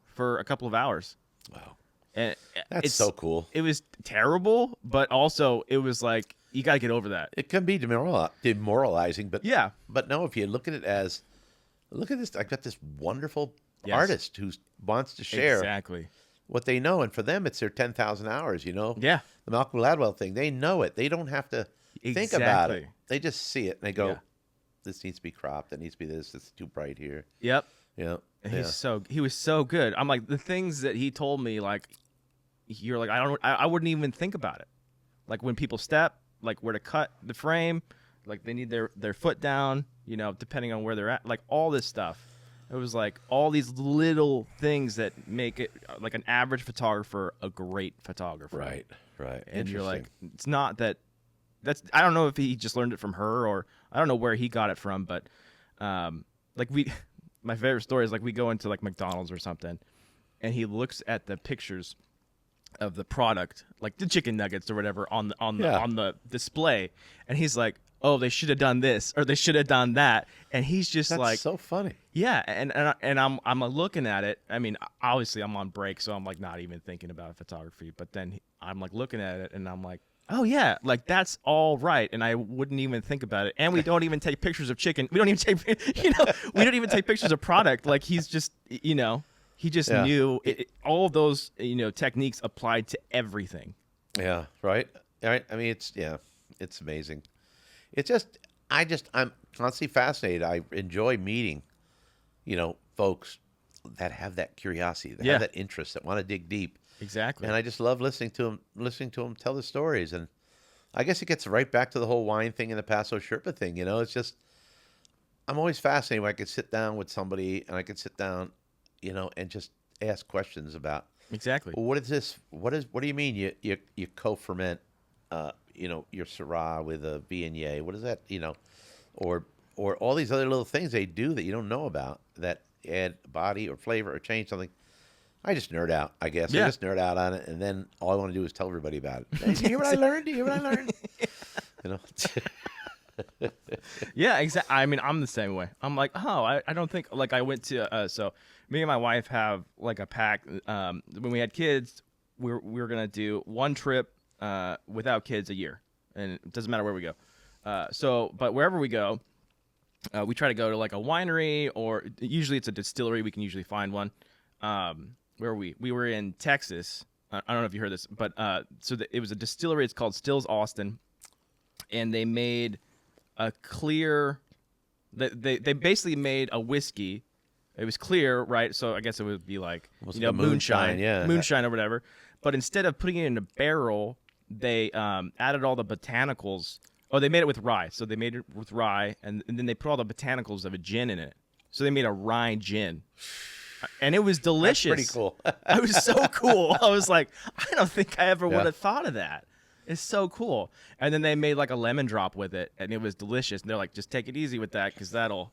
Speaker 1: for a couple of hours.
Speaker 2: Wow.
Speaker 1: And
Speaker 2: That's so cool.
Speaker 1: It was terrible, but also it was like, you got to get over that.
Speaker 2: It can be demoralizing, but
Speaker 1: Yeah.
Speaker 2: But no, if you look at it as, look at this, I've got this wonderful
Speaker 1: Yes.
Speaker 2: artist who wants to share
Speaker 1: Exactly.
Speaker 2: what they know, and for them, it's their 10,000 hours.
Speaker 1: Yeah.
Speaker 2: The Malcolm Gladwell thing, they know it. They don't have to think about it.
Speaker 1: Exactly.
Speaker 2: They just see it and they go,
Speaker 1: Yeah.
Speaker 2: "This needs to be cropped. That needs to be this. It's too bright here."
Speaker 1: Yep.
Speaker 2: Yeah.
Speaker 1: And he was so good. I'm like, the things that he told me, like, you're like, I wouldn't even think about it. Like when people step, like where to cut the frame, like they need their foot down, depending on where they're at, like all this stuff. It was like all these little things that make it like an average photographer a great photographer.
Speaker 2: Right.
Speaker 1: And you're like, it's not that. I don't know if he just learned it from her, or I don't know where he got it from, but my favorite story is like we go into like McDonald's or something, and he looks at the pictures of the product, like the chicken nuggets or whatever, on the display, and he's like, oh, they should have done this or they should have done that, and he's just
Speaker 2: That's
Speaker 1: like,
Speaker 2: so funny.
Speaker 1: yeah, and I'm looking at it. I mean, obviously I'm on break, so I'm like not even thinking about photography, but then I'm like looking at it and I'm like, oh yeah, like that's all right, and I wouldn't even think about it. And we don't even take pictures of chicken. We don't even take, we don't even take pictures of product. Like he's just, he just knew all of those, techniques applied to everything.
Speaker 2: Yeah. Right. I mean, it's amazing. It's just, I'm constantly fascinated. I enjoy meeting, folks that have that curiosity, that have that interest, that want to dig deep.
Speaker 1: Exactly.
Speaker 2: And I just love listening to them tell the stories. And I guess it gets right back to the whole wine thing and the Paso Sherpa thing. It's just, I'm always fascinated when I could sit down with somebody and I could sit down, and just ask questions about,
Speaker 1: exactly.
Speaker 2: well, what is this? What do you mean you co-ferment, your Syrah with a Viognier? What is that? Or or all these other little things they do that you don't know about that add body or flavor or change something. I just nerd out, I guess.
Speaker 1: Yeah.
Speaker 2: I just nerd out on it, and then all I want to do is tell everybody about it. Hey, do you hear what I learned? Do you hear what I learned? You know?
Speaker 1: Yeah, exactly. I mean, I'm the same way. I'm like, oh, I don't think like I went to so me and my wife have like a pact. When we had kids, we were gonna do one trip without kids a year, and it doesn't matter where we go. But wherever we go, we try to go to like a winery, or usually it's a distillery. We can usually find one. Where we were in Texas. I don't know if you heard this, but it was a distillery. It's called Stills Austin, and they made a clear. They basically made a whiskey. It was clear, right? So I guess it would be like
Speaker 2: Almost like a moonshine, yeah.
Speaker 1: moonshine or whatever. But instead of putting it in a barrel, they added all the botanicals. Oh, they made it with rye. So they made it with rye, and then they put all the botanicals of a gin in it. So they made a rye gin. And it was delicious.
Speaker 2: That's pretty cool.
Speaker 1: It was so cool. I was like, I don't think I ever
Speaker 2: Yeah.
Speaker 1: would have thought of that. It's so cool. And then they made like a lemon drop with it, and it was delicious. And they're like, just take it easy with that, because that'll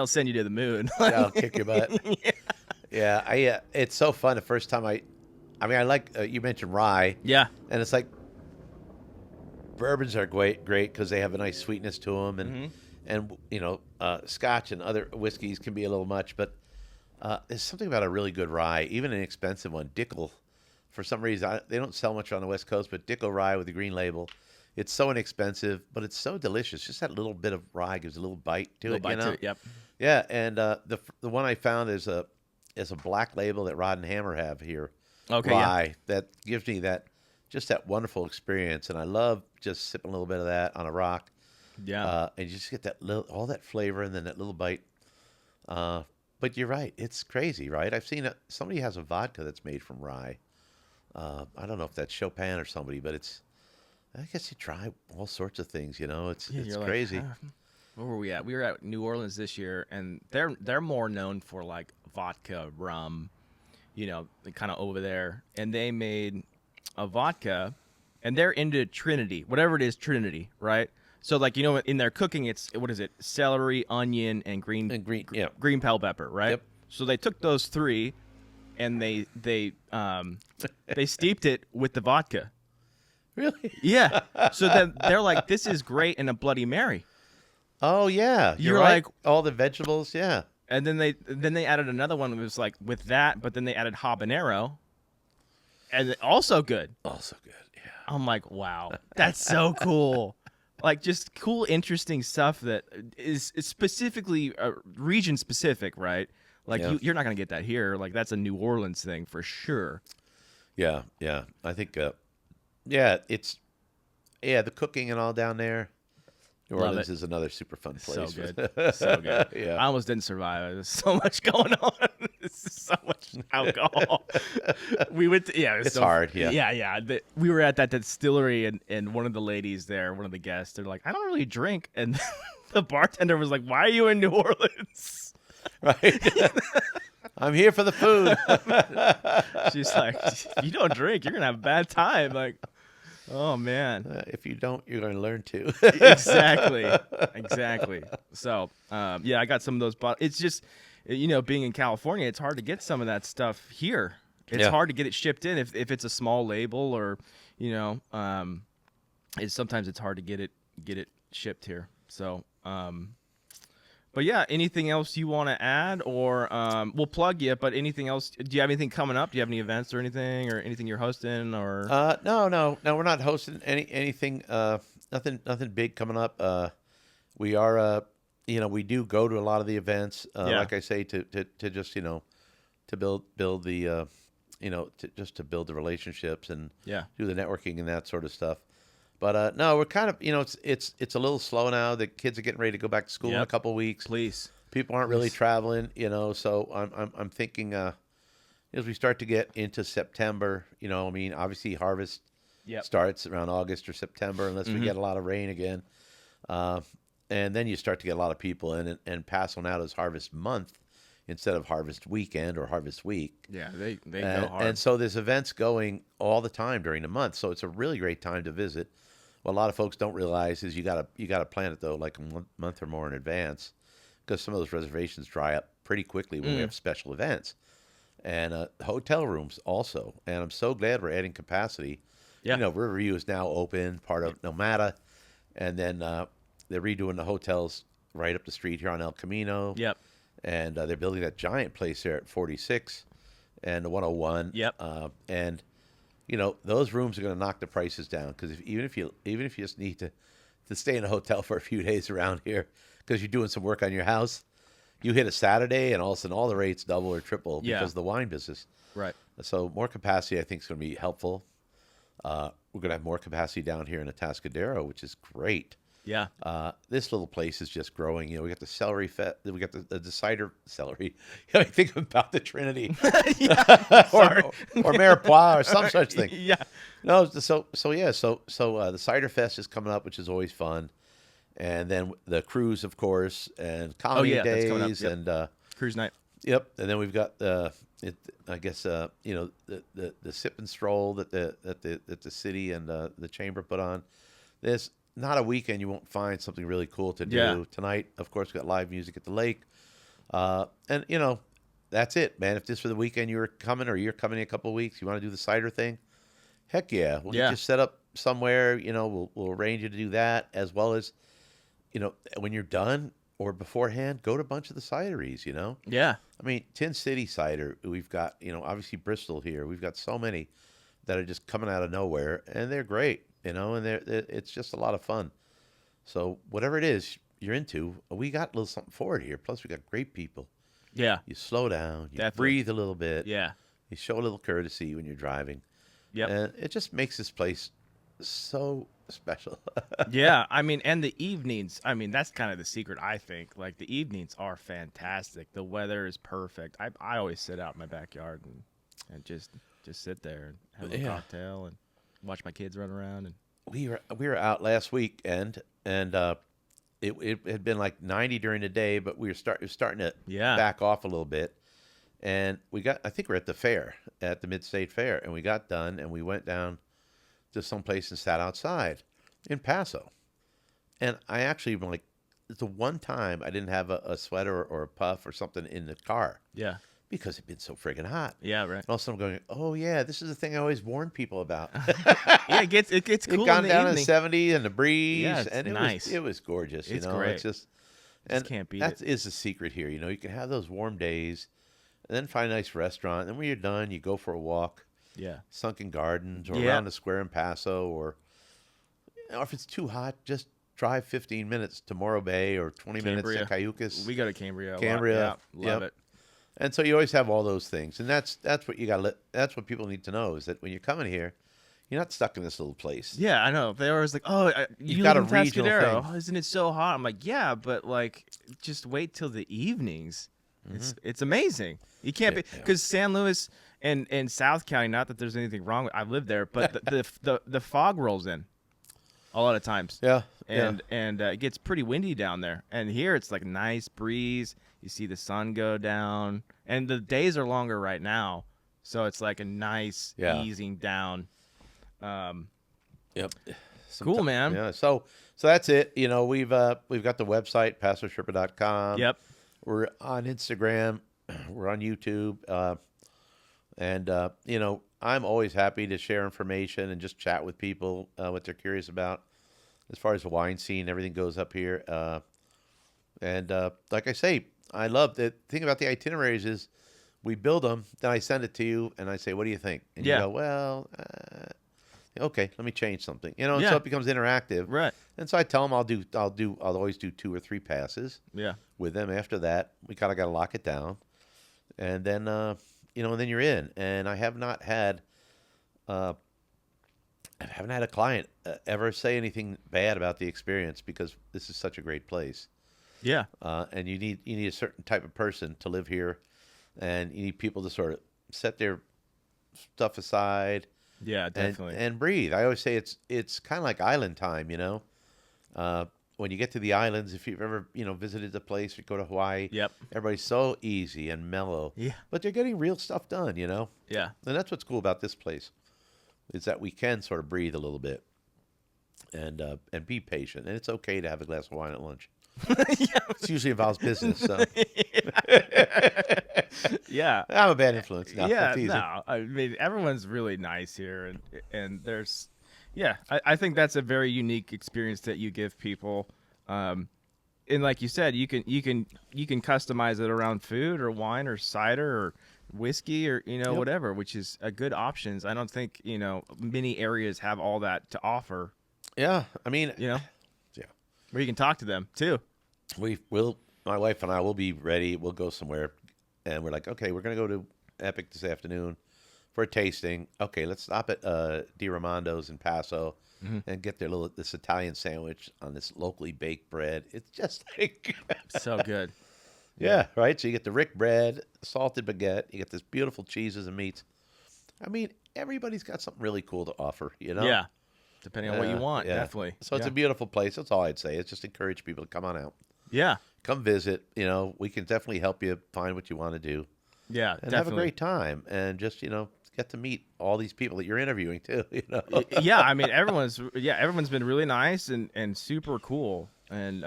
Speaker 1: send you to the moon.
Speaker 2: That'll kick your butt. Yeah. It's so fun. The first time I like you mentioned rye.
Speaker 1: Yeah.
Speaker 2: And it's like bourbons are great because they have a nice sweetness to them, and you know, Scotch and other whiskeys can be a little much, but there's something about a really good rye, even an expensive one. Dickel, for some reason, they don't sell much on the West Coast, but Dickel rye with the green label, it's so inexpensive, but it's so delicious. Just that little bit of rye gives a little bite to it. You know?
Speaker 1: Yep.
Speaker 2: Yeah, and the one I found is a black label that Rod and Hammer have here.
Speaker 1: Okay.
Speaker 2: Rye that gives me that wonderful experience, and I love just sipping a little bit of that on a rock.
Speaker 1: Yeah.
Speaker 2: And you just get that all that flavor and then that little bite. But you're right, it's crazy, right? I've seen somebody has a vodka that's made from rye. I don't know if that's Chopin or somebody, but I guess you try all sorts of things, you know. It's crazy.
Speaker 1: Like, where were we at? We were at New Orleans this year, and they're more known for like vodka, rum, you know, kind of over there. And they made a vodka, and they're into Trinity, whatever it is, Trinity, right? So like, you know, in their cooking, it's what is it? Celery, onion, and green bell pepper, right?
Speaker 2: Yep.
Speaker 1: So they took those three, and they steeped it with the vodka.
Speaker 2: Really?
Speaker 1: Yeah. So then they're like, this is great in a Bloody Mary.
Speaker 2: Oh yeah,
Speaker 1: You're
Speaker 2: right.
Speaker 1: like
Speaker 2: all the vegetables, yeah.
Speaker 1: And then they added another one that was like with that, but then they added habanero, and also good.
Speaker 2: Also good, yeah.
Speaker 1: I'm like, wow, that's so cool. Like just cool, interesting stuff that is specifically region specific, right? Like
Speaker 2: Yeah.
Speaker 1: you're not gonna get that here. Like that's a New Orleans thing for sure.
Speaker 2: Yeah. I think, it's the cooking and all down there. New
Speaker 1: Love
Speaker 2: Orleans
Speaker 1: it.
Speaker 2: is another super fun place.
Speaker 1: So good, so good.
Speaker 2: Yeah.
Speaker 1: I almost didn't survive. There's so much going on. There's so much alcohol. We went to
Speaker 2: It's hard, yeah.
Speaker 1: Yeah. We were at that distillery, and one of the ladies there, one of the guests, they're like, I don't really drink, and the bartender was like, why are you in New Orleans?
Speaker 2: Right. I'm here for the food.
Speaker 1: She's like, if you don't drink, you're gonna have a bad time. Like, oh man.
Speaker 2: If you don't, you're going to learn to.
Speaker 1: Exactly. So, I got some of those bottles. It's just, you know, being in California, it's hard to get some of that stuff here. It's hard to get it shipped in if it's a small label, or, you know, sometimes it's hard to get it shipped here. So, but yeah, anything else you want to add, or we'll plug you, but anything else? Do you have anything coming up? Do you have any events or anything you're hosting, or?
Speaker 2: No, we're not hosting anything. Nothing big coming up. We are, we do go to a lot of the events. Like I say, to just, to build the, to build the relationships and do the networking and that sort of stuff. But no, we're kind of, it's a little slow now. The kids are getting ready to go back to school in a couple of weeks.
Speaker 1: Please.
Speaker 2: People aren't really traveling, so I'm thinking as we start to get into September, obviously harvest starts around August or September unless we get a lot of rain again. And then you start to get a lot of people in, and Paso now is harvest month instead of harvest weekend or harvest week.
Speaker 1: Yeah, they go hard.
Speaker 2: And so there's events going all the time during the month. So it's a really great time to visit. What a lot of folks don't realize is you gotta plan it though, like a month or more in advance, because some of those reservations dry up pretty quickly when we have special events. And hotel rooms also. And I'm so glad we're adding capacity.
Speaker 1: Yeah.
Speaker 2: Riverview is now open, part of Nomada, and then they're redoing the hotels right up the street here on El Camino.
Speaker 1: Yep.
Speaker 2: And they're building that giant place there at 46 and the 101.
Speaker 1: Yep.
Speaker 2: And those rooms are going to knock the prices down, because even if you just need to stay in a hotel for a few days around here because you're doing some work on your house, you hit a Saturday and all of a sudden all the rates double or triple because of the wine business.
Speaker 1: Right.
Speaker 2: So more capacity, I think, is going to be helpful. We're going to have more capacity down here in Atascadero, which is great.
Speaker 1: Yeah.
Speaker 2: This little place is just growing. We got the celery we got the cider celery. I think about the Trinity, or Maripois, or some such thing.
Speaker 1: Yeah.
Speaker 2: No, so the cider fest is coming up, which is always fun, and then the cruise, of course, and comedy
Speaker 1: that's coming up.
Speaker 2: days,
Speaker 1: Yep.
Speaker 2: and
Speaker 1: Cruise night.
Speaker 2: yep, and then we've got the sip and stroll that the city and the chamber put on. There's not a weekend you won't find something really cool to do.
Speaker 1: Yeah.
Speaker 2: Tonight, of course, we got live music at the lake. And, that's it, man. If this for the weekend you're coming in a couple of weeks, you want to do the cider thing, heck yeah. We'll get you set up somewhere. We'll arrange you to do that, as well as, when you're done or beforehand, go to a bunch of the cideries,
Speaker 1: Yeah.
Speaker 2: I mean, Tin City cider, we've got, obviously Bristol here. We've got so many that are just coming out of nowhere, and they're great, and it's just a lot of fun. So whatever it is you're into, we got a little something for it here. Plus, we got great people.
Speaker 1: Yeah.
Speaker 2: You slow down, you
Speaker 1: Definitely.
Speaker 2: breathe a little bit.
Speaker 1: Yeah.
Speaker 2: You show a little courtesy when you're driving.
Speaker 1: Yep.
Speaker 2: And it just makes this place so special.
Speaker 1: Yeah, and the evenings, that's kind of the secret, I think. Like, the evenings are fantastic. The weather is perfect. I always sit out in my backyard and just sit there and have a cocktail and watch my kids run around. And
Speaker 2: we were out last weekend, and it had been like 90 during the day, but we were starting to back off a little bit. And I think we're at the fair, at the Mid-State Fair, and we got done, and we went down to some place and sat outside in Paso. And I actually, it's the one time I didn't have a sweater or a puff or something in the car.
Speaker 1: Yeah.
Speaker 2: Because it'd been so friggin' hot.
Speaker 1: Yeah, right.
Speaker 2: And also I'm going, oh yeah, this is the thing I always warn people about.
Speaker 1: Yeah, it gets cool
Speaker 2: It gone
Speaker 1: in the
Speaker 2: down
Speaker 1: evening.
Speaker 2: to 70 and the breeze.
Speaker 1: Yeah, it's
Speaker 2: and
Speaker 1: nice.
Speaker 2: It was gorgeous.
Speaker 1: It's great.
Speaker 2: It's just
Speaker 1: can't beat
Speaker 2: that
Speaker 1: it.
Speaker 2: is the secret here. You can have those warm days and then find a nice restaurant. And when you're done, you go for a walk.
Speaker 1: Yeah.
Speaker 2: Sunken Gardens or around the square in Paso, or if it's too hot, just drive 15 minutes to Morro Bay or 20 minutes to Cayucas.
Speaker 1: We go to Cambria.
Speaker 2: Cambria,
Speaker 1: love it.
Speaker 2: And so you always have all those things, and that's what you got. That's what people need to know, is that when you're coming here, you're not stuck in this little place.
Speaker 1: Yeah, I know. They always like, oh, you
Speaker 2: got
Speaker 1: live in
Speaker 2: a regional
Speaker 1: Atascadero.
Speaker 2: thing.
Speaker 1: Isn't it so hot? I'm like, yeah, but just wait till the evenings. It's amazing. You can't be, because San Luis and South County. Not that there's anything wrong with. I've lived there, but the fog rolls in a lot of times.
Speaker 2: Yeah,
Speaker 1: and it gets pretty windy down there. And here it's like nice breeze. You see the sun go down, and the days are longer right now, so it's like a nice easing down.
Speaker 2: Yep.
Speaker 1: Cool, man.
Speaker 2: Yeah. So that's it. We've got the website pasosherpa.com.
Speaker 1: Yep.
Speaker 2: We're on Instagram. We're on YouTube. And I'm always happy to share information and just chat with people what they're curious about as far as the wine scene. Everything goes up here. And like I say, I love the thing about the itineraries is we build them, then I send it to you, and I say, what do you think? And you go, well, okay, let me change something. And so it becomes interactive.
Speaker 1: Right.
Speaker 2: And so I tell them I'll always do 2 or 3 passes.
Speaker 1: Yeah.
Speaker 2: With them. After that, we kind of got to lock it down, and then and then you're in. And I have not had a client ever say anything bad about the experience, because this is such a great place.
Speaker 1: Yeah.
Speaker 2: And you need a certain type of person to live here, and you need people to sort of set their stuff aside.
Speaker 1: Yeah, definitely.
Speaker 2: And breathe. I always say it's kind of like island time, when you get to the islands, if you've ever, visited the place or go to Hawaii, everybody's so easy and mellow.
Speaker 1: Yeah.
Speaker 2: But they're getting real stuff done,
Speaker 1: Yeah.
Speaker 2: And that's what's cool about this place, is that we can sort of breathe a little bit. and be patient. And it's okay to have a glass of wine at lunch.
Speaker 1: Yeah.
Speaker 2: It usually involves business. So
Speaker 1: Yeah.
Speaker 2: I'm a bad influence. No,
Speaker 1: Yeah,
Speaker 2: I'm teasing.
Speaker 1: no. I mean, everyone's really nice here, and there's, yeah. I think that's a very unique experience that you give people. And like you said, you can customize it around food or wine or cider or whiskey or
Speaker 2: Yep.
Speaker 1: whatever, which is a good options. I don't think many areas have all that to offer.
Speaker 2: Yeah, I mean,
Speaker 1: You know,
Speaker 2: yeah,
Speaker 1: where you can talk to them too.
Speaker 2: we will. My wife and I will be ready. We'll go somewhere, and we're like, okay, we're gonna go to Epic this afternoon for a tasting. Okay, let's stop at Di Ramondo's in Paso and get this Italian sandwich on this locally baked bread. It's just like
Speaker 1: So good.
Speaker 2: yeah, right. So you get the Rick bread, salted baguette. You get this beautiful cheeses and meats. I mean, everybody's got something really cool to offer.
Speaker 1: Yeah, depending on what you want,
Speaker 2: yeah.
Speaker 1: definitely.
Speaker 2: So it's
Speaker 1: Yeah.
Speaker 2: a beautiful place. That's all I'd say. It's just encourage people to come on out,
Speaker 1: Yeah,
Speaker 2: come visit. We can definitely help you find what you want to do
Speaker 1: yeah,
Speaker 2: and
Speaker 1: definitely.
Speaker 2: have a great time. And just get to meet all these people that you're interviewing too.
Speaker 1: Yeah, I mean everyone's been really nice and super cool, and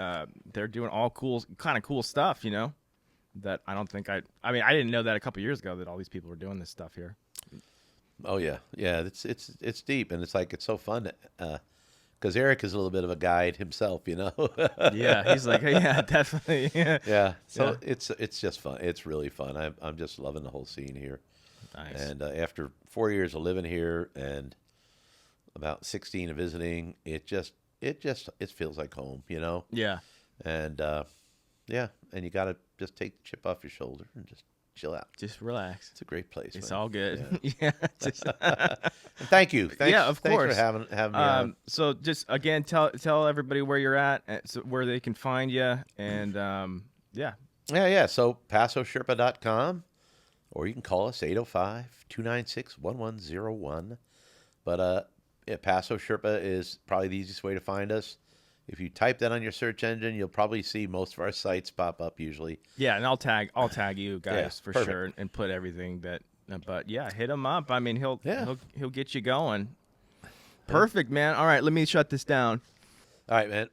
Speaker 1: they're doing all kind of cool stuff, that I don't think I mean I didn't know that a couple years ago that all these people were doing this stuff here.
Speaker 2: Oh yeah, yeah. It's deep, and it's like it's so fun. Because Eric is a little bit of a guide himself.
Speaker 1: Yeah, he's like, yeah, definitely. Yeah.
Speaker 2: Yeah. So
Speaker 1: Yeah.
Speaker 2: it's just fun. It's really fun. I'm just loving the whole scene here.
Speaker 1: Nice.
Speaker 2: And after 4 years of living here and about 16 of visiting, it feels like home.
Speaker 1: Yeah.
Speaker 2: And yeah, and you got to just take the chip off your shoulder and just chill out.
Speaker 1: Just relax.
Speaker 2: It's a great place.
Speaker 1: It's
Speaker 2: man.
Speaker 1: all good.
Speaker 2: Yeah.
Speaker 1: Yeah. Just,
Speaker 2: And thank you. Thanks,
Speaker 1: Yeah, of
Speaker 2: thanks
Speaker 1: course.
Speaker 2: for having me on.
Speaker 1: so just again, tell everybody where you're at, so where they can find you, and yeah.
Speaker 2: Yeah. So pasosherpa.com, or you can call us 805-296-1101. But yeah, Paso Sherpa is probably the easiest way to find us. If you type that on your search engine, you'll probably see most of our sites pop up usually.
Speaker 1: Yeah, and I'll tag you guys
Speaker 2: Yeah,
Speaker 1: for
Speaker 2: perfect.
Speaker 1: sure, and put everything that. But yeah, hit him up. I mean, he'll get you going. Perfect, man. All right, let me shut this down.
Speaker 2: All right, man.